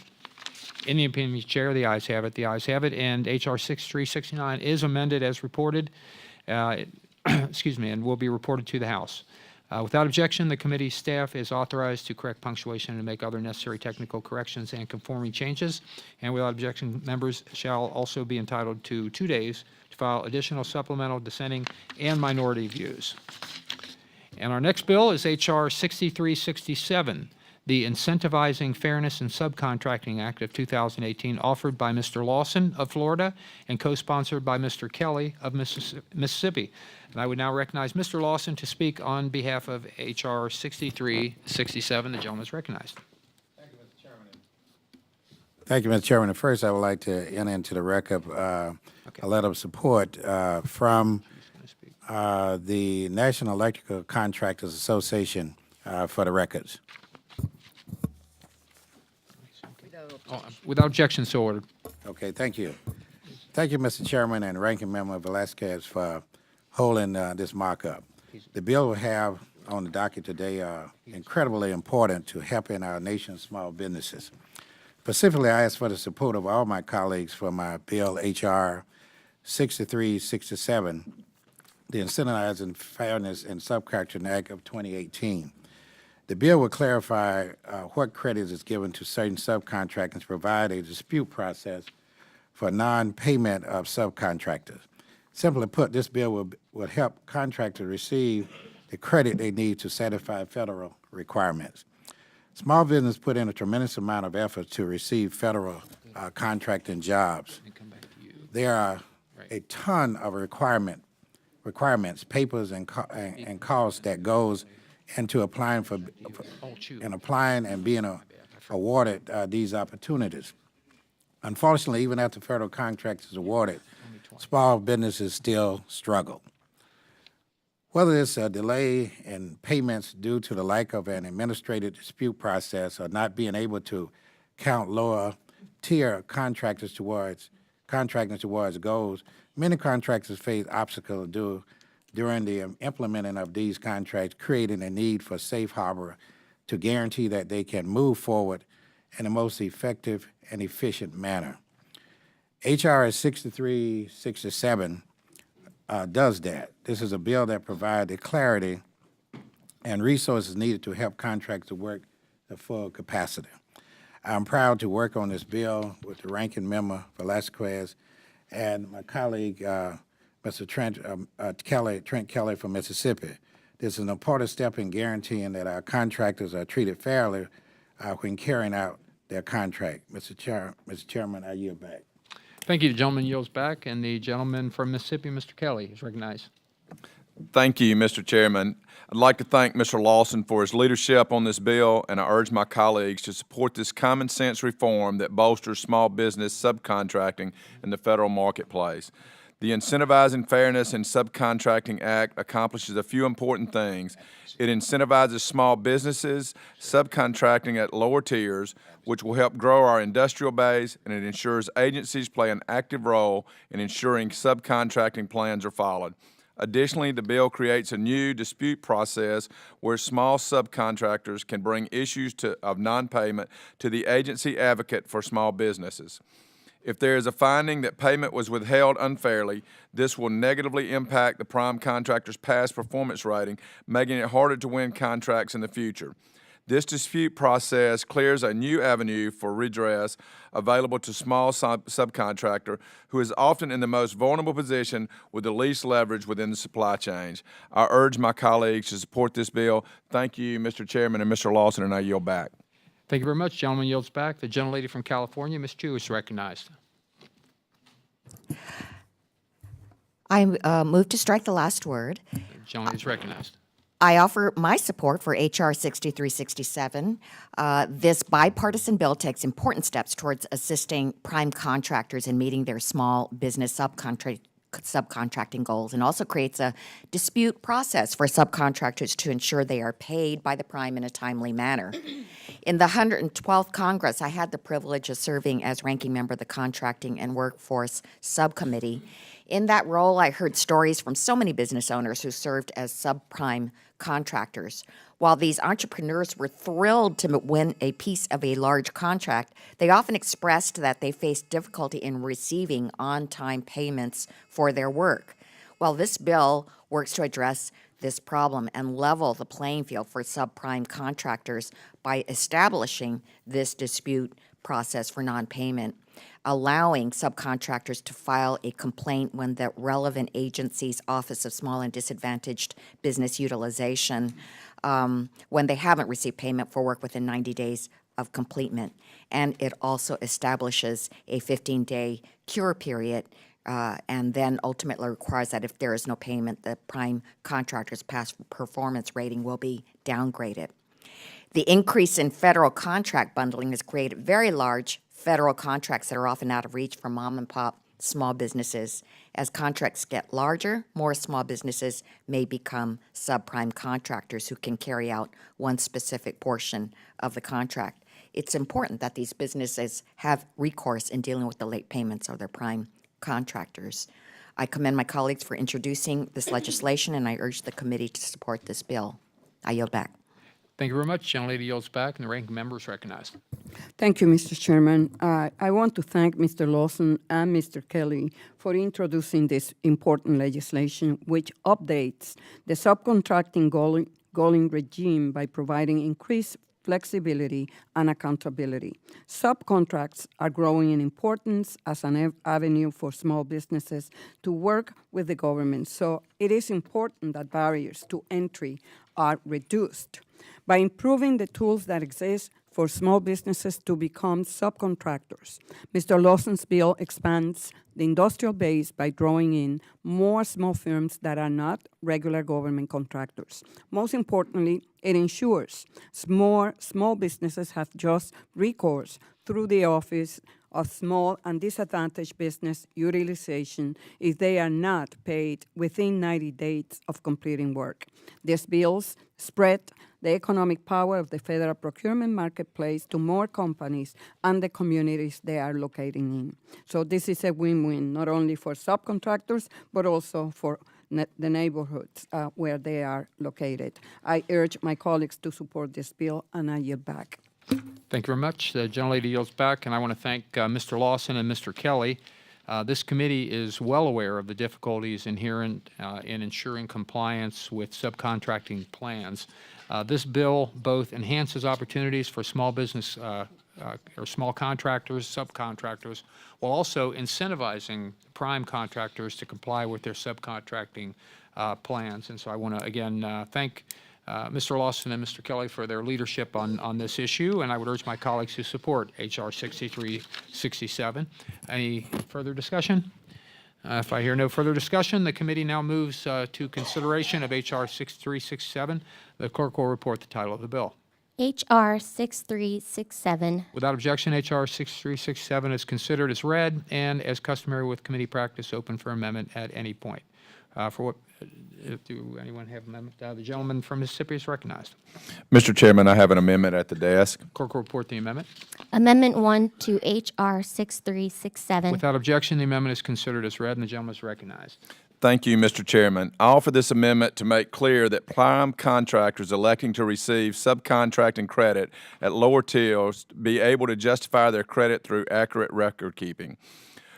In the opinion of the chair, the ayes have it. The ayes have it, and H.R. 6369 is amended as reported, excuse me, and will be reported to the House. Without objection, the committee staff is authorized to correct punctuation and make other necessary technical corrections and conforming changes. And without objection, members shall also be entitled to 2 days to file additional supplemental, dissenting, and minority views. And our next bill is H.R. 6367, the Incentivizing Fairness in Subcontracting Act of 2018, offered by Mr. Lawson of Florida and co-sponsored by Mr. Kelly of Mississippi. And I would now recognize Mr. Lawson to speak on behalf of H.R. 6367. The gentleman is recognized. Thank you, Mr. Chairman. First, I would like to enter into the record a letter of support from the National Electrical Contractors Association for the records. Without objection, so ordered. Okay, thank you. Thank you, Mr. Chairman and Ranking Member Velasquez, for holding this markup. The bill we have on the docket today are incredibly important to helping our nation's small businesses. Specifically, I ask for the support of all my colleagues for my bill H.R. 6367, the Incentivizing Fairness in Subcontracting Act of 2018. The bill will clarify what credit is given to certain subcontractors to provide a dispute process for non-payment of subcontractors. Simply put, this bill will help contractors receive the credit they need to satisfy federal requirements. Small business put in a tremendous amount of effort to receive federal contracting jobs. There are a ton of requirements, papers, and costs that goes into applying and being awarded these opportunities. Unfortunately, even after federal contract is awarded, small businesses still struggle. Whether it's a delay in payments due to the lack of an administrative dispute process or not being able to count lower tier contractors towards goals, many contractors face obstacles during the implementing of these contracts, creating a need for safe harbor to guarantee that they can move forward in the most effective and efficient manner. H.R. 6367 does that. This is a bill that provides the clarity and resources needed to help contractors work at full capacity. I'm proud to work on this bill with the ranking member, Velasquez, and my colleague, Mr. Trent Kelly from Mississippi. This is an important step in guaranteeing that our contractors are treated fairly when carrying out their contract. Mr. Chairman, I yield back. Thank you. The gentleman yields back, and the gentleman from Mississippi, Mr. Kelly, is recognized. Thank you, Mr. Chairman. I'd like to thank Mr. Lawson for his leadership on this bill, and I urge my colleagues to support this common sense reform that bolsters small business subcontracting in the federal marketplace. The Incentivizing Fairness in Subcontracting Act accomplishes a few important things. It incentivizes small businesses subcontracting at lower tiers, which will help grow our industrial base, and it ensures agencies play an active role in ensuring subcontracting plans are followed. Additionally, the bill creates a new dispute process where small subcontractors can bring issues of non-payment to the agency advocate for small businesses. If there is a finding that payment was withheld unfairly, this will negatively impact the prime contractor's past performance rating, making it harder to win contracts in the future. This dispute process clears a new avenue for redress available to small subcontractor who is often in the most vulnerable position with the least leverage within the supply chain. I urge my colleagues to support this bill. Thank you, Mr. Chairman and Mr. Lawson, and I yield back. Thank you very much. Gentleman yields back. The gentlelady from California, Ms. Chu, is recognized. I move to strike the last word. The gentleman is recognized. I offer my support for H.R. 6367. This bipartisan bill takes important steps towards assisting prime contractors in meeting their small business subcontracting goals, and also creates a dispute process for subcontractors to ensure they are paid by the prime in a timely manner. In the 112th Congress, I had the privilege of serving as ranking member of the Contracting and Workforce Subcommittee. In that role, I heard stories from so many business owners who served as subprime contractors. While these entrepreneurs were thrilled to win a piece of a large contract, they often expressed that they faced difficulty in receiving on-time payments for their work. Well, this bill works to address this problem and level the playing field for subprime contractors by establishing this dispute process for non-payment, allowing subcontractors to file a complaint when the relevant agency's Office of Small and Disadvantaged Business Utilization, when they haven't received payment for work within 90 days of completion. And it also establishes a 15-day cure period, and then ultimately requires that if there is no payment, the prime contractor's past performance rating will be downgraded. The increase in federal contract bundling has created very large federal contracts that are often out of reach for mom and pop small businesses. As contracts get larger, more small businesses may become subprime contractors who can carry out one specific portion of the contract. It's important that these businesses have recourse in dealing with the late payments of their prime contractors. I commend my colleagues for introducing this legislation, and I urge the committee to support this bill. I yield back. Thank you very much. Gentlelady yields back, and the ranking member is recognized. Thank you, Mr. Chairman. I want to thank Mr. Lawson and Mr. Kelly for introducing this important legislation, which updates the subcontracting goaling regime by providing increased flexibility and accountability. Subcontracts are growing in importance as an avenue for small businesses to work with the government, so it is important that barriers to entry are reduced. By improving the tools that exist for small businesses to become subcontractors, Mr. Lawson's bill expands the industrial base by drawing in more small firms that are not regular government contractors. Most importantly, it ensures small businesses have just recourse through the Office of Small and Disadvantaged Business Utilization if they are not paid within 90 days of completing work. These bills spread the economic power of the federal procurement marketplace to more companies and the communities they are locating in. So this is a win-win, not only for subcontractors, but also for the neighborhoods where they are located. I urge my colleagues to support this bill, and I yield back. Thank you very much. The gentlelady yields back, and I want to thank Mr. Lawson and Mr. Kelly. This committee is well aware of the difficulties inherent in ensuring compliance with subcontracting plans. This bill both enhances opportunities for small business or small contractors, subcontractors, while also incentivizing prime contractors to comply with their subcontracting plans. And so I want to, again, thank Mr. Lawson and Mr. Kelly for their leadership on this issue, and I would urge my colleagues to support H.R. 6367. Any further discussion? If I hear no further discussion, the committee now moves to consideration of H.R. 6367. The clerk will report the title of the bill. H.R. 6367. Without objection, H.R. 6367 is considered as read and, as customary with committee practice, open for amendment at any point. Do anyone have an amendment? The gentleman from Mississippi is recognized. Mr. Chairman, I have an amendment at the desk. Clerk will report the amendment. Amendment 1 to H.R. 6367. Without objection, the amendment is considered as read, and the gentleman is recognized. Thank you, Mr. Chairman. I offer this amendment to make clear that prime contractors electing to receive subcontracting credit at lower tiers be able to justify their credit through accurate record keeping.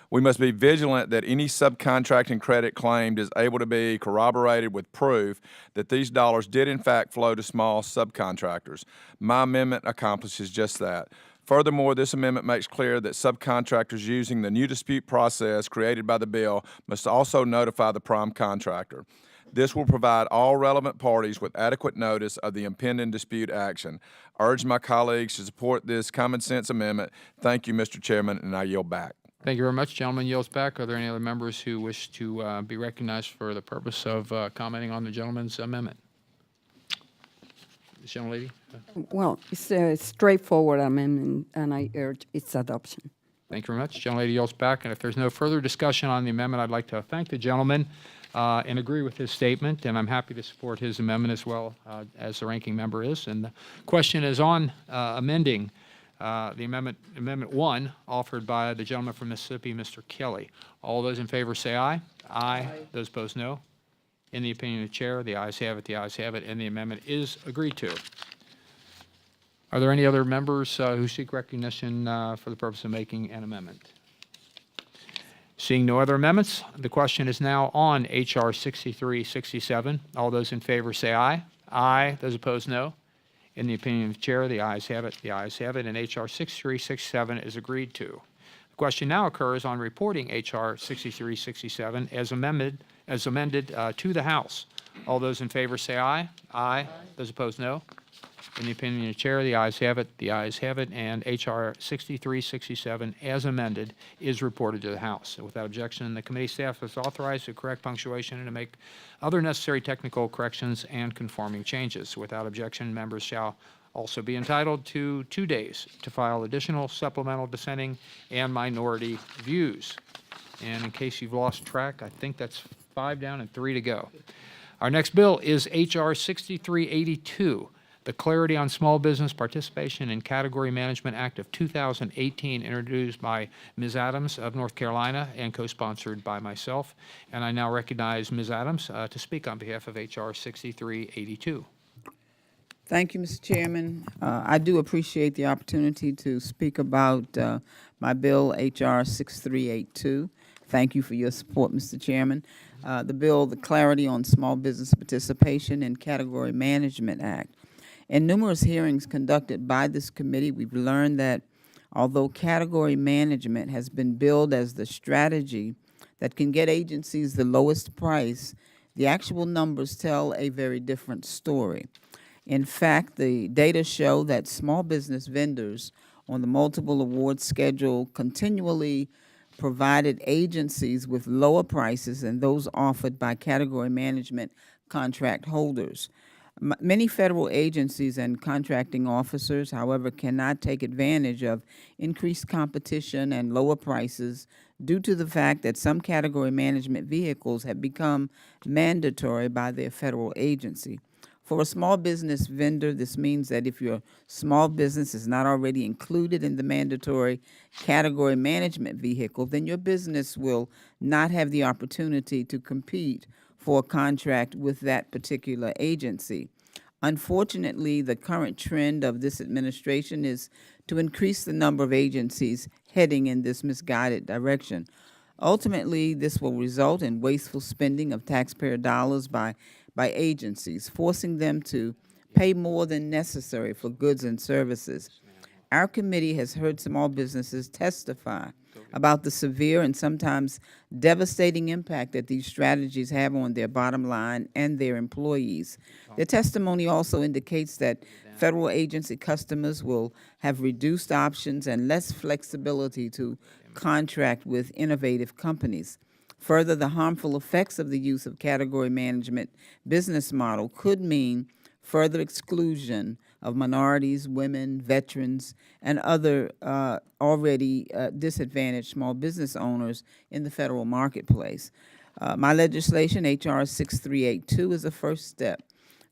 We must be vigilant that any subcontracting credit claimed is able to be corroborated with proof that these dollars did in fact flow to small subcontractors. My amendment accomplishes just that. Furthermore, this amendment makes clear that subcontractors using the new dispute process created by the bill must also notify the prime contractor. This will provide all relevant parties with adequate notice of the impending dispute action. I urge my colleagues to support this common sense amendment. Thank you, Mr. Chairman, and I yield back. Thank you very much. Gentleman yields back. Are there any other members who wish to be recognized for the purpose of commenting on the gentleman's amendment? This young lady? Well, it's a straightforward amendment, and I urge its adoption. Thank you very much. Gentlelady yields back. And if there's no further discussion on the amendment, I'd like to thank the gentleman and agree with his statement, and I'm happy to support his amendment as well as the ranking member is. And the question is on amending the Amendment 1, offered by the gentleman from Mississippi, Mr. Kelly. All those in favor say aye. Aye. Those opposed, no. In the opinion of the chair, the ayes have it, and the amendment is agreed to. Are there any other members who seek recognition for the purpose of making an amendment? Seeing no other amendments, the question is now on H.R. 6367. All those in favor say aye. Aye. Those opposed, no. In the opinion of the chair, the ayes have it, and H.R. 6367 is agreed to. The question now occurs on reporting H.R. 6367 as amended to the House. All those in favor say aye. Aye. Those opposed, no. In the opinion of the chair, the ayes have it, and H.R. 6367, as amended, is reported to the House. Without objection, the committee staff is authorized to correct punctuation and to make other necessary technical corrections and conforming changes. Without objection, members shall also be entitled to 2 days to file additional supplemental dissenting and minority views. And in case you've lost track, I think that's 5 down and 3 to go. Our next bill is H.R. 6382. The Clarity on Small Business Participation in Category Management Act of 2018, introduced by Ms. Adams of North Carolina and co-sponsored by myself. And I now recognize Ms. Adams to speak on behalf of H.R. 6382. Thank you, Mr. Chairman. I do appreciate the opportunity to speak about my bill, H.R. 6382. Thank you for your support, Mr. Chairman. The bill, the Clarity on Small Business Participation in Category Management Act. In numerous hearings conducted by this committee, we've learned that although category management has been billed as the strategy that can get agencies the lowest price, the actual numbers tell a very different story. In fact, the data show that small business vendors on the multiple award schedule continually provided agencies with lower prices than those offered by category management contract holders. Many federal agencies and contracting officers, however, cannot take advantage of increased competition and lower prices due to the fact that some category management vehicles have become mandatory by their federal agency. For a small business vendor, this means that if your small business is not already included in the mandatory category management vehicle, then your business will not have the opportunity to compete for a contract with that particular agency. Unfortunately, the current trend of this administration is to increase the number of agencies heading in this misguided direction. Ultimately, this will result in wasteful spending of taxpayer dollars by agencies, forcing them to pay more than necessary for goods and services. Our committee has heard small businesses testify about the severe and sometimes devastating impact that these strategies have on their bottom line and their employees. Their testimony also indicates that federal agency customers will have reduced options and less flexibility to contract with innovative companies. Further, the harmful effects of the use of category management business model could mean further exclusion of minorities, women, veterans, and other already disadvantaged small business owners in the federal marketplace. My legislation, H.R. 6382, is a first step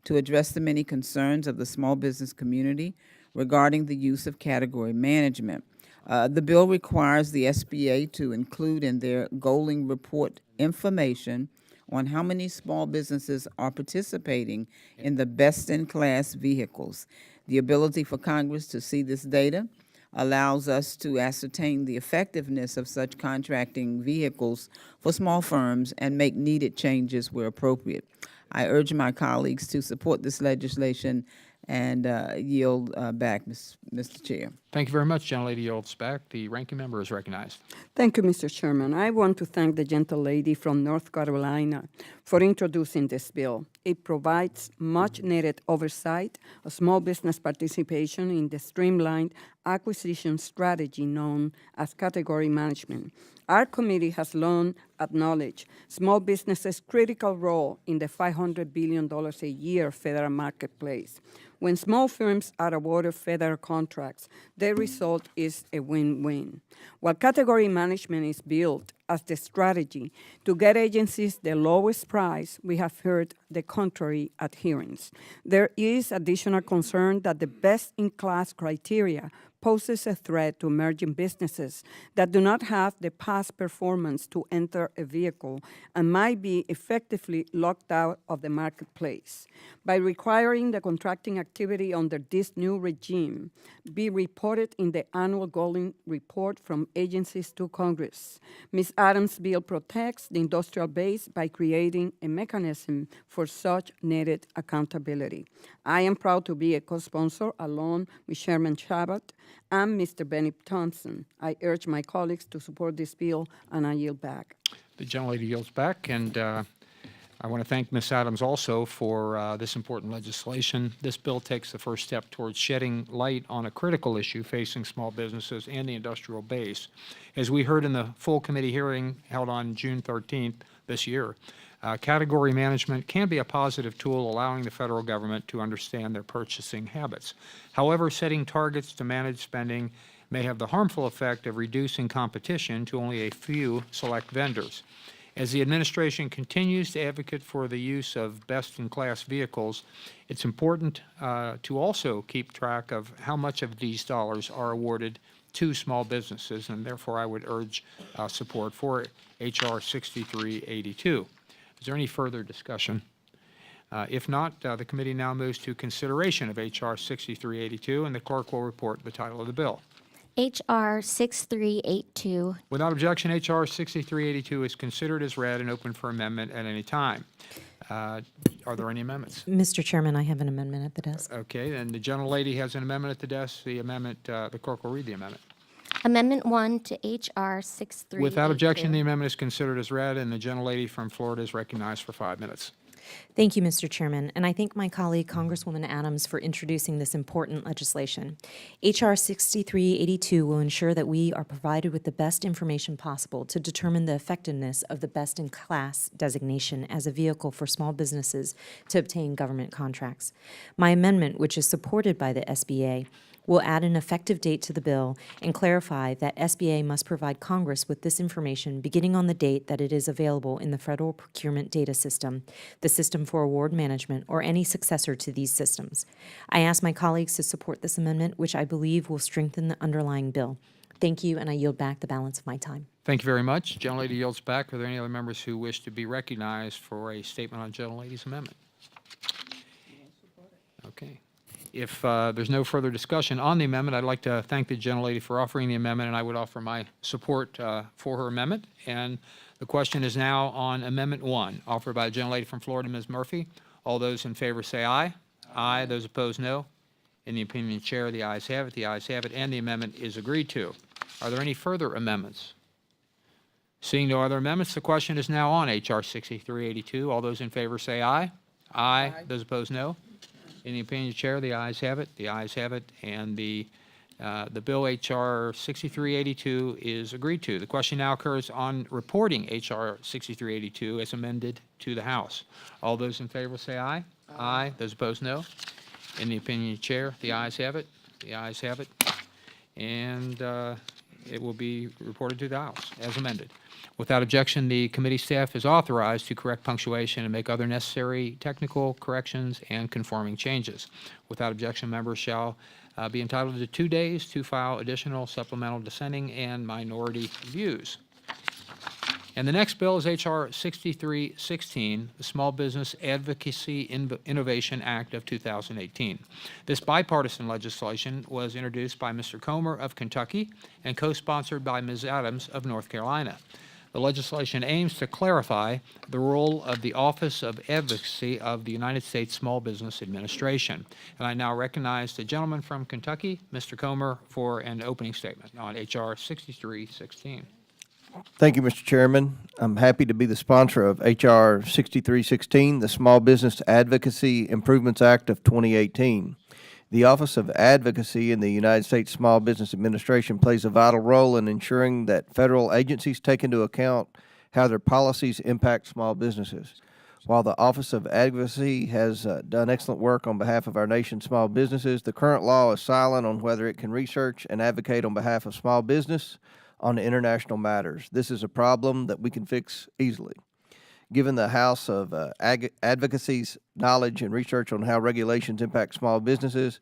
to address the many concerns of the small business community regarding the use of category management. The bill requires the SBA to include in their goaling report information on how many small businesses are participating in the best-in-class vehicles. The ability for Congress to see this data allows us to ascertain the effectiveness of such contracting vehicles for small firms and make needed changes where appropriate. I urge my colleagues to support this legislation and yield back, Mr. Chair. Thank you very much, gentlelady yields back. The ranking member is recognized. Thank you, Mr. Chairman. I want to thank the gentlelady from North Carolina for introducing this bill. It provides much-needed oversight of small business participation in the streamlined acquisition strategy known as category management. Our committee has long acknowledged small businesses' critical role in the $500 billion a year federal marketplace. When small firms are awarded federal contracts, the result is a win-win. While category management is built as the strategy to get agencies the lowest price, we have heard the contrary adherence. There is additional concern that the best-in-class criteria poses a threat to emerging businesses that do not have the past performance to enter a vehicle and might be effectively locked out of the marketplace. By requiring the contracting activity under this new regime be reported in the annual Golden Report from agencies to Congress, Ms. Adams' bill protects the industrial base by creating a mechanism for such needed accountability. I am proud to be a co-sponsor along with Chairman Chabot and Mr. Benny Thompson. I urge my colleagues to support this bill, and I yield back. The gentlelady yields back, and I want to thank Ms. Adams also for this important legislation. This bill takes the first step towards shedding light on a critical issue facing small businesses and the industrial base. As we heard in the full committee hearing held on June 13th this year, category management can be a positive tool allowing the federal government to understand their purchasing habits. However, setting targets to manage spending may have the harmful effect of reducing competition to only a few select vendors. As the administration continues to advocate for the use of best-in-class vehicles, it's important to also keep track of how much of these dollars are awarded to small businesses, and therefore I would urge support for H.R. 6382. Is there any further discussion? If not, the committee now moves to consideration of H.R. 6382, and the clerk will report the title of the bill. H.R. 6382. Without objection, H.R. 6382 is considered as read and open for amendment at any time. Are there any amendments? Mr. Chairman, I have an amendment at the desk. Okay, then the gentlelady has an amendment at the desk. The amendment, the clerk will read the amendment. Amendment 1 to H.R. 6382. Without objection, the amendment is considered as read, and the gentlelady from Florida is recognized for 5 minutes. Thank you, Mr. Chairman, and I thank my colleague, Congresswoman Adams, for introducing this important legislation. H.R. 6382 will ensure that we are provided with the best information possible to determine the effectiveness of the best-in-class designation as a vehicle for small businesses to obtain government contracts. My amendment, which is supported by the SBA, will add an effective date to the bill and clarify that SBA must provide Congress with this information beginning on the date that it is available in the Federal Procurement Data System, the System for Award Management, or any successor to these systems. I ask my colleagues to support this amendment, which I believe will strengthen the underlying bill. Thank you, and I yield back the balance of my time. Thank you very much. Gentlelady yields back. Are there any other members who wish to be recognized for a statement on gentlelady's amendment? Okay. If there's no further discussion on the amendment, I'd like to thank the gentlelady for offering the amendment, and I would offer my support for her amendment. And the question is now on Amendment 1, offered by the gentlelady from Florida, Ms. Murphy. All those in favor say aye. Aye. Those opposed, no. In the opinion of the chair, the ayes have it. The ayes have it, and the amendment is agreed to. Are there any further amendments? Seeing no other amendments, the question is now on H.R. 6382. All those in favor say aye. Aye. Those opposed, no. In the opinion of the chair, the ayes have it. The ayes have it, and the bill H.R. 6382 is agreed to. The question now occurs on reporting H.R. 6382 as amended to the House. All those in favor say aye. Aye. Those opposed, no. In the opinion of the chair, the ayes have it. The ayes have it, and it will be reported to the House as amended. Without objection, the committee staff is authorized to correct punctuation and make other necessary technical corrections and conforming changes. Without objection, members shall be entitled to 2 days to file additional supplemental dissenting and minority views. And the next bill is H.R. 6316, the Small Business Advocacy Innovation Act of 2018. This bipartisan legislation was introduced by Mr. Comer of Kentucky and co-sponsored by Ms. Adams of North Carolina. The legislation aims to clarify the role of the Office of Advocacy of the United States Small Business Administration. And I now recognize the gentleman from Kentucky, Mr. Comer, for an opening statement on H.R. 6316. Thank you, Mr. Chairman. I'm happy to be the sponsor of H.R. 6316, the Small Business Advocacy Improvements Act of 2018. The Office of Advocacy in the United States Small Business Administration plays a vital role in ensuring that federal agencies take into account how their policies impact small businesses. While the Office of Advocacy has done excellent work on behalf of our nation's small businesses, the current law is silent on whether it can research and advocate on behalf of small business on international matters. This is a problem that we can fix easily. Given the House of Advocacy's knowledge and research on how regulations impact small businesses,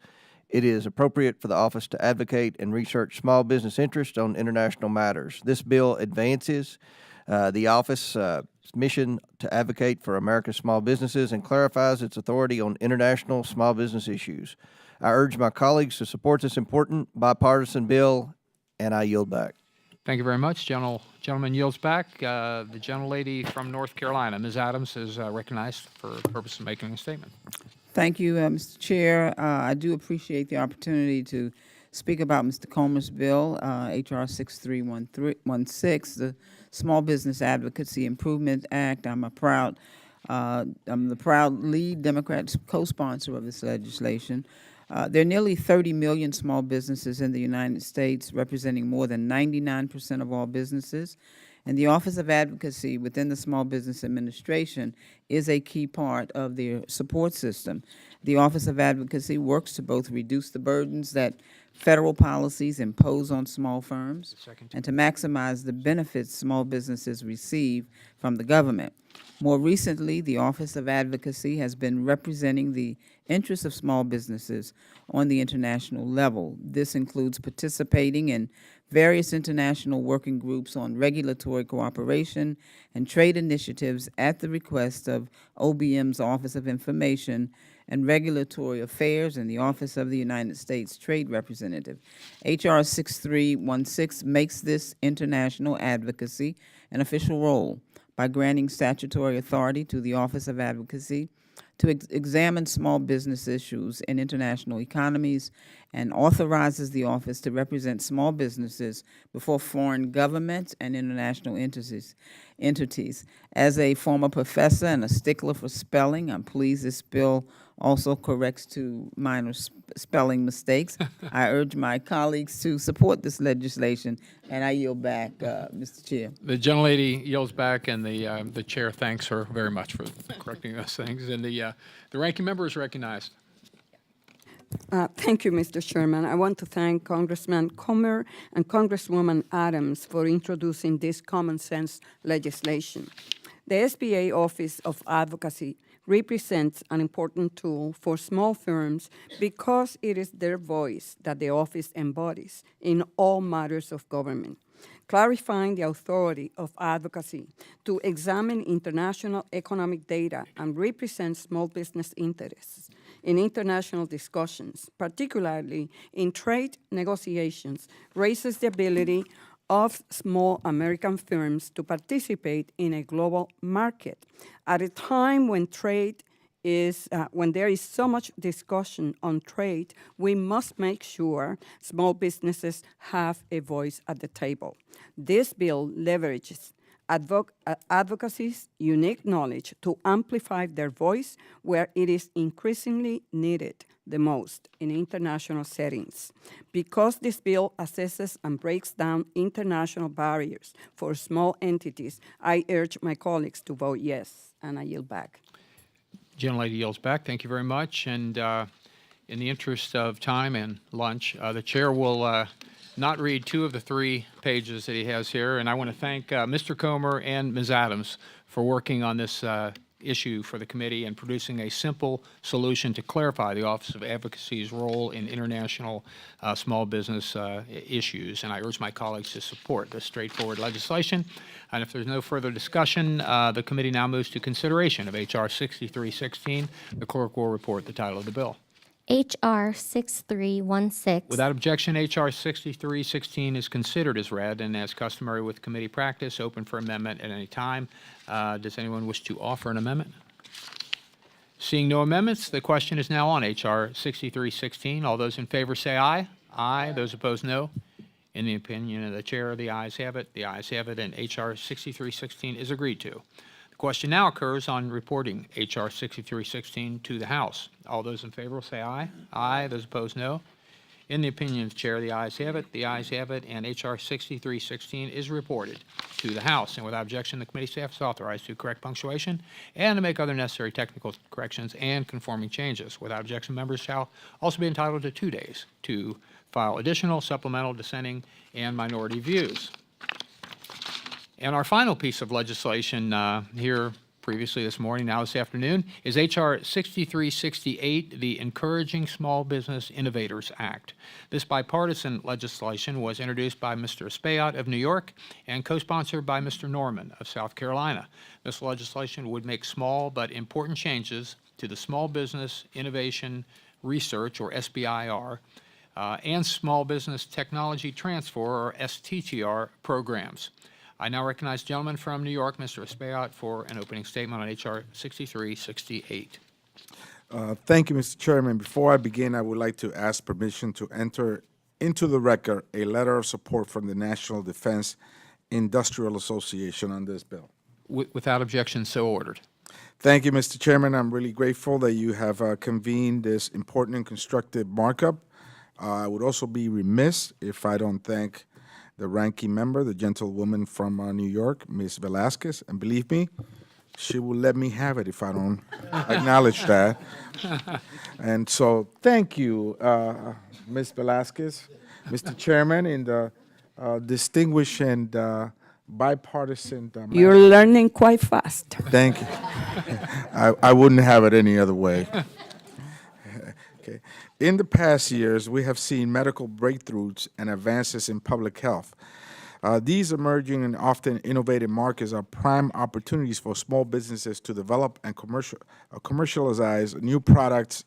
it is appropriate for the office to advocate and research small business interests on international matters. This bill advances the office's mission to advocate for America's small businesses and clarifies its authority on international small business issues. I urge my colleagues to support this important bipartisan bill, and I yield back. Thank you very much. Gentleman yields back. The gentlelady from North Carolina, Ms. Adams, is recognized for the purpose of making a statement. Thank you, Mr. Chair. I do appreciate the opportunity to speak about Mr. Comer's bill, H.R. 6316, the Small Business Advocacy Improvement Act. I'm the proud lead Democrat co-sponsor of this legislation. There are nearly 30 million small businesses in the United States, representing more than 99% of all businesses. And the Office of Advocacy within the Small Business Administration is a key part of their support system. The Office of Advocacy works to both reduce the burdens that federal policies impose on small firms and to maximize the benefits small businesses receive from the government. More recently, the Office of Advocacy has been representing the interests of small businesses on the international level. This includes participating in various international working groups on regulatory cooperation and trade initiatives at the request of OBM's Office of Information and Regulatory Affairs and the Office of the United States Trade Representative. H.R. 6316 makes this international advocacy an official role by granting statutory authority to the Office of Advocacy to examine small business issues in international economies and authorizes the office to represent small businesses before foreign governments and international entities. As a former professor and a stickler for spelling, I'm pleased this bill also corrects two minor spelling mistakes. I urge my colleagues to support this legislation, and I yield back, Mr. Chair. The gentlelady yields back, and the chair thanks her very much for correcting those things. And the ranking member is recognized. Thank you, Mr. Chairman. I want to thank Congressman Comer and Congresswoman Adams for introducing this common sense legislation. The SBA Office of Advocacy represents an important tool for small firms because it is their voice that the office embodies in all matters of government, clarifying the authority of advocacy to examine international economic data and represent small business interests in international discussions, particularly in trade negotiations, raises the ability of small American firms to participate in a global market. At a time when when there is so much discussion on trade, we must make sure small businesses have a voice at the table. This bill leverages advocacy's unique knowledge to amplify their voice where it is increasingly needed the most in international settings. Because this bill assesses and breaks down international barriers for small entities, I urge my colleagues to vote yes, and I yield back. Gentlelady yields back. Thank you very much. And in the interest of time and lunch, the chair will not read two of the 3 pages that he has here. And I want to thank Mr. Comer and Ms. Adams for working on this issue for the committee and producing a simple solution to clarify the Office of Advocacy's role in international small business issues. And I urge my colleagues to support this straightforward legislation. And if there's no further discussion, the committee now moves to consideration of H.R. 6316. The clerk will report the title of the bill. H.R. 6316. Without objection, H.R. 6316 is considered as read and as customary with committee practice, open for amendment at any time. Does anyone wish to offer an amendment? Seeing no amendments, the question is now on H.R. 6316. All those in favor say aye. Aye. Those opposed, no. In the opinion of the chair, the ayes have it. The ayes have it, and H.R. 6316 is agreed to. The question now occurs on reporting H.R. 6316 to the House. All those in favor will say aye. Aye. Those opposed, no. In the opinion of the chair, the ayes have it. The ayes have it, and H.R. 6316 is reported to the House. And without objection, the committee staff is authorized to correct punctuation and to make other necessary technical corrections and conforming changes. Without objection, members shall also be entitled to 2 days to file additional, supplemental, dissenting, and minority views. And our final piece of legislation here previously this morning, now this afternoon, is H.R. 6368, the Encouraging Small Business Innovators Act. This bipartisan legislation was introduced by Mr. Sbir of New York and co-sponsored by Mr. Norman of South Carolina. This legislation would make small but important changes to the Small Business Innovation Research, or SBIR, and Small Business Technology Transfer, or STTR, programs. I now recognize the gentleman from New York, Mr. Sbir, for an opening statement on H.R. 6368. Thank you, Mr. Chairman. Before I begin, I would like to ask permission to enter into the record a letter of support from the National Defense Industrial Association on this bill. Without objection, so ordered. Thank you, Mr. Chairman. I'm really grateful that you have convened this important and constructive markup. I would also be remiss if I don't thank the ranking member, the gentlewoman from New York, Ms. Velasquez, and believe me, she will let me have it if I don't acknowledge that. And so thank you, Ms. Velasquez, Mr. Chairman, in the distinguished and bipartisan manner. You're learning quite fast. Thank you. I wouldn't have it any other way. Okay. In the past years, we have seen medical breakthroughs and advances in public health. These emerging and often innovative markets are prime opportunities for small businesses to develop and commercialize new products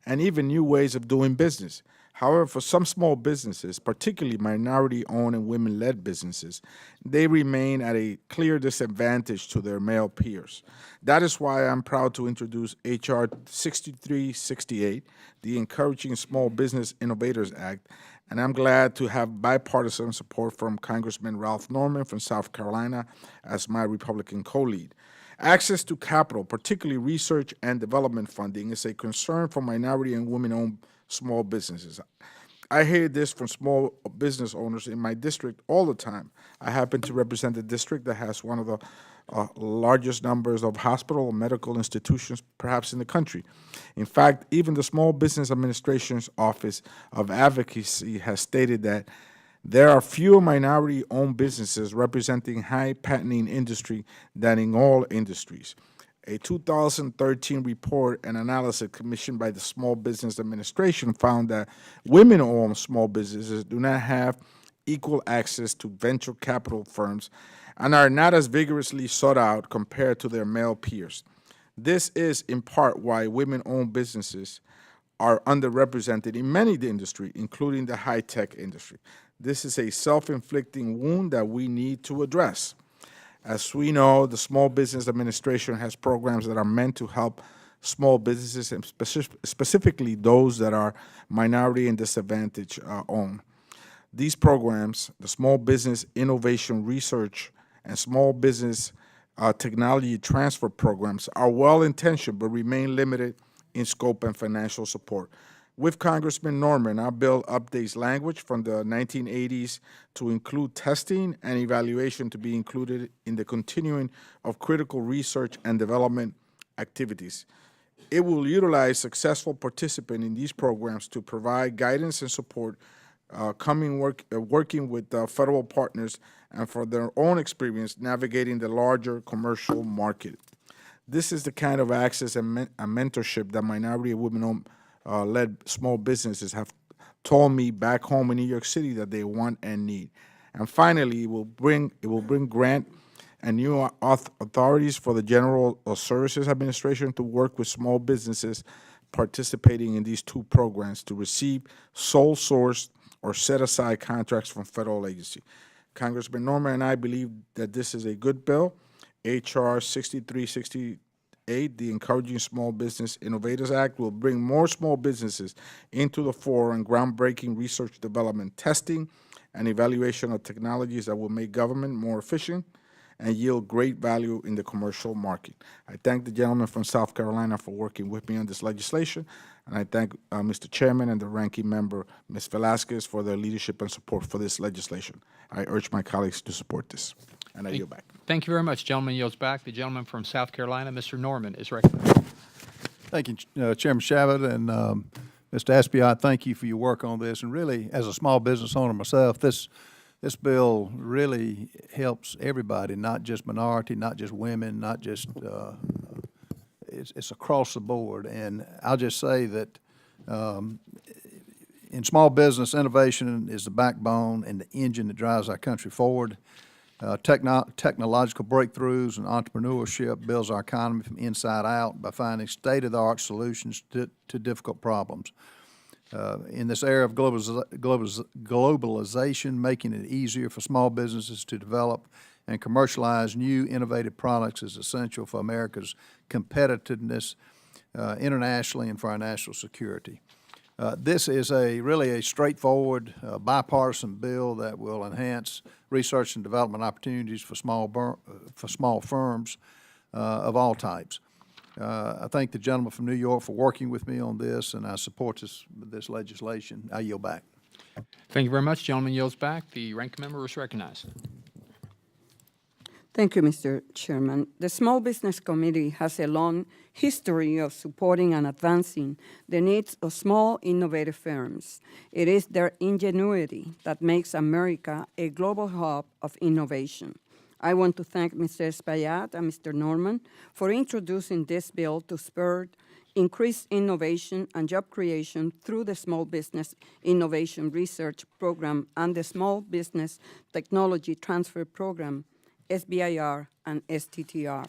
and even new ways of doing business. However, for some small businesses, particularly minority-owned and women-led businesses, they remain at a clear disadvantage to their male peers. That is why I'm proud to introduce H.R. 6368, the Encouraging Small Business Innovators Act, and I'm glad to have bipartisan support from Congressman Ralph Norman from South Carolina as my Republican co-lead. Access to capital, particularly research and development funding, is a concern for minority and women-owned small businesses. I hear this from small business owners in my district all the time. I happen to represent a district that has one of the largest numbers of hospital and medical institutions perhaps in the country. In fact, even the Small Business Administration's Office of Advocacy has stated that there are fewer minority-owned businesses representing high patenting industry than in all industries. A 2013 report and analysis commissioned by the Small Business Administration found that women-owned small businesses do not have equal access to venture capital firms and are not as vigorously sought out compared to their male peers. This is in part why women-owned businesses are underrepresented in many industries, including the high-tech industry. This is a self-inflicting wound that we need to address. As we know, the Small Business Administration has programs that are meant to help small businesses, and specifically those that are minority and disadvantaged owned. These programs, the Small Business Innovation Research and Small Business Technology Transfer programs, are well-intentioned but remain limited in scope and financial support. With Congressman Norman, our bill updates language from the 1980s to include testing and evaluation to be included in the continuing of critical research and development activities. It will utilize successful participants in these programs to provide guidance and support, working with federal partners and for their own experience navigating the larger commercial market. This is the kind of access and mentorship that minority and women-owned led small businesses have told me back home in New York City that they want and need. And finally, it will bring grant and new authorities for the General Services Administration to work with small businesses participating in these two programs to receive sole sourced or set-aside contracts from federal agency. Congressman Norman and I believe that this is a good bill. H.R. 6368, the Encouraging Small Business Innovators Act, will bring more small businesses into the fore and groundbreaking research, development, testing, and evaluation of technologies that will make government more efficient and yield great value in the commercial market. I thank the gentleman from South Carolina for working with me on this legislation, and I thank Mr. Chairman and the ranking member, Ms. Velasquez, for their leadership and support for this legislation. I urge my colleagues to support this, and I yield back. Thank you very much. Gentleman yields back. The gentleman from South Carolina, Mr. Norman, is recognized. Thank you, Chairman Shabbat, and Mr. Sbir, thank you for your work on this. And really, as a small business owner myself, this this bill really helps everybody, not just minority, not just women, not just, it's across the board. And I'll just say that in small business, innovation is the backbone and the engine that drives our country forward. Technological breakthroughs and entrepreneurship builds our economy from inside out by finding state-of-the-art solutions to difficult problems. In this era of globalization, making it easier for small businesses to develop and commercialize new innovative products is essential for America's competitiveness internationally and for our national security. This is really a straightforward bipartisan bill that will enhance research and development opportunities for small firms of all types. I thank the gentleman from New York for working with me on this, and I support this legislation. I yield back. Thank you very much. Gentleman yields back. The ranking member is recognized. Thank you, Mr. Chairman. The Small Business Committee has a long history of supporting and advancing the needs of small, innovative firms. It is their ingenuity that makes America a global hub of innovation. I want to thank Mr. Espaillat and Mr. Norman for introducing this bill to spur increased innovation and job creation through the Small Business Innovation Research Program and the Small Business Technology Transfer Program, SBIR and Sttr.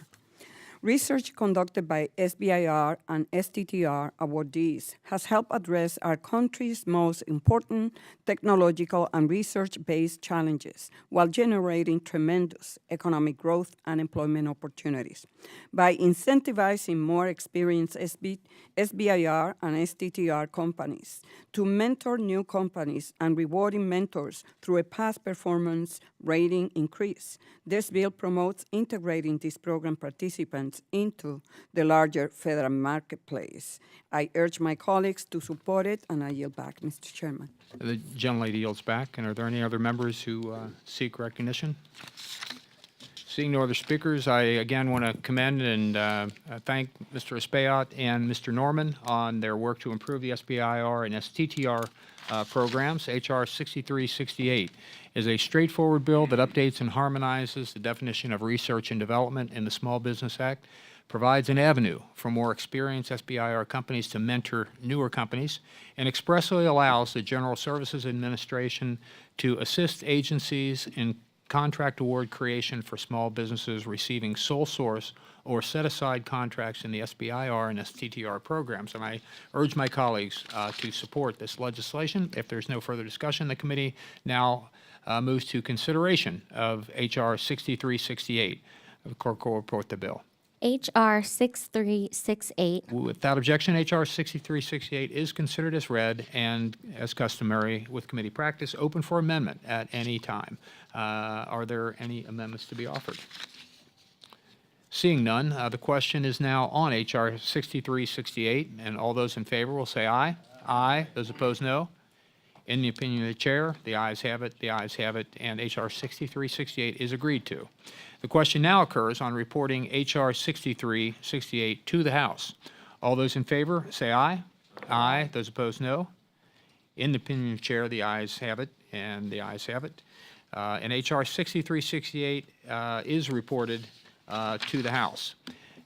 Research conducted by SBIR and Sttr awardees has helped address our country's most important technological and research-based challenges while generating tremendous economic growth and employment opportunities. By incentivizing more experienced SBIR and Sttr companies to mentor new companies and rewarding mentors through a past performance rating increase, this bill promotes integrating these program participants into the larger federal marketplace. I urge my colleagues to support it, and I yield back, Mr. Chairman. The gentlelady yields back. And are there any other members who seek recognition? Seeing no other speakers, I again want to commend and thank Mr. Espaillat and Mr. Norman on their work to improve the SBIR and Sttr programs. H.R. 6368 is a straightforward bill that updates and harmonizes the definition of research and development in the Small Business Act, provides an avenue for more experienced SBIR companies to mentor newer companies, and expressly allows the General Services Administration to assist agencies in contract award creation for small businesses receiving sole source or set-aside contracts in the SBIR and Sttr programs. And I urge my colleagues to support this legislation. If there's no further discussion, the committee now moves to consideration of H.R. 6368. The clerk will report the bill. H.R. 6368. Without objection, H.R. 6368 is considered as read and, as customary with committee practice, open for amendment at any time. Are there any amendments to be offered? Seeing none, the question is now on H.R. 6368, and all those in favor will say aye. Aye. Those opposed, no. In the opinion of the chair, the ayes have it, and H.R. 6368 is agreed to. The question now occurs on reporting H.R. 6368 to the House. All those in favor, say aye. Aye. Those opposed, no. In the opinion of the chair, the ayes have it, and the ayes have it. And H.R. 6368 is reported to the House.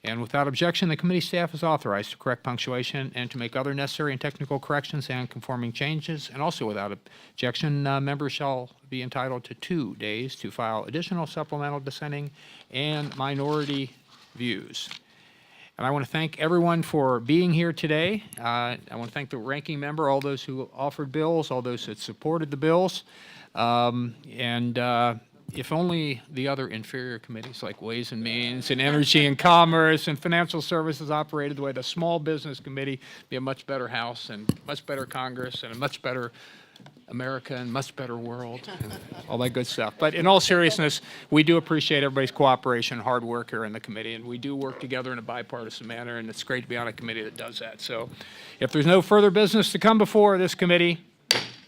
And without objection, the committee staff is authorized to correct punctuation and to make other necessary and technical corrections and conforming changes. And also without objection, members shall be entitled to 2 days to file additional supplemental dissenting and minority views. And I want to thank everyone for being here today. I want to thank the ranking member, all those who offered bills, all those that supported the bills. If only the other inferior committees like Ways and Means and Energy and Commerce and Financial Services operated the way the Small Business Committee, be a much better House and much better Congress and a much better America and much better world and all that good stuff. But in all seriousness, we do appreciate everybody's cooperation and hard work here in the committee, and we do work together in a bipartisan manner, and it's great to be on a committee that does that. So if there's no further business to come before this committee,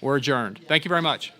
we're adjourned. Thank you very much.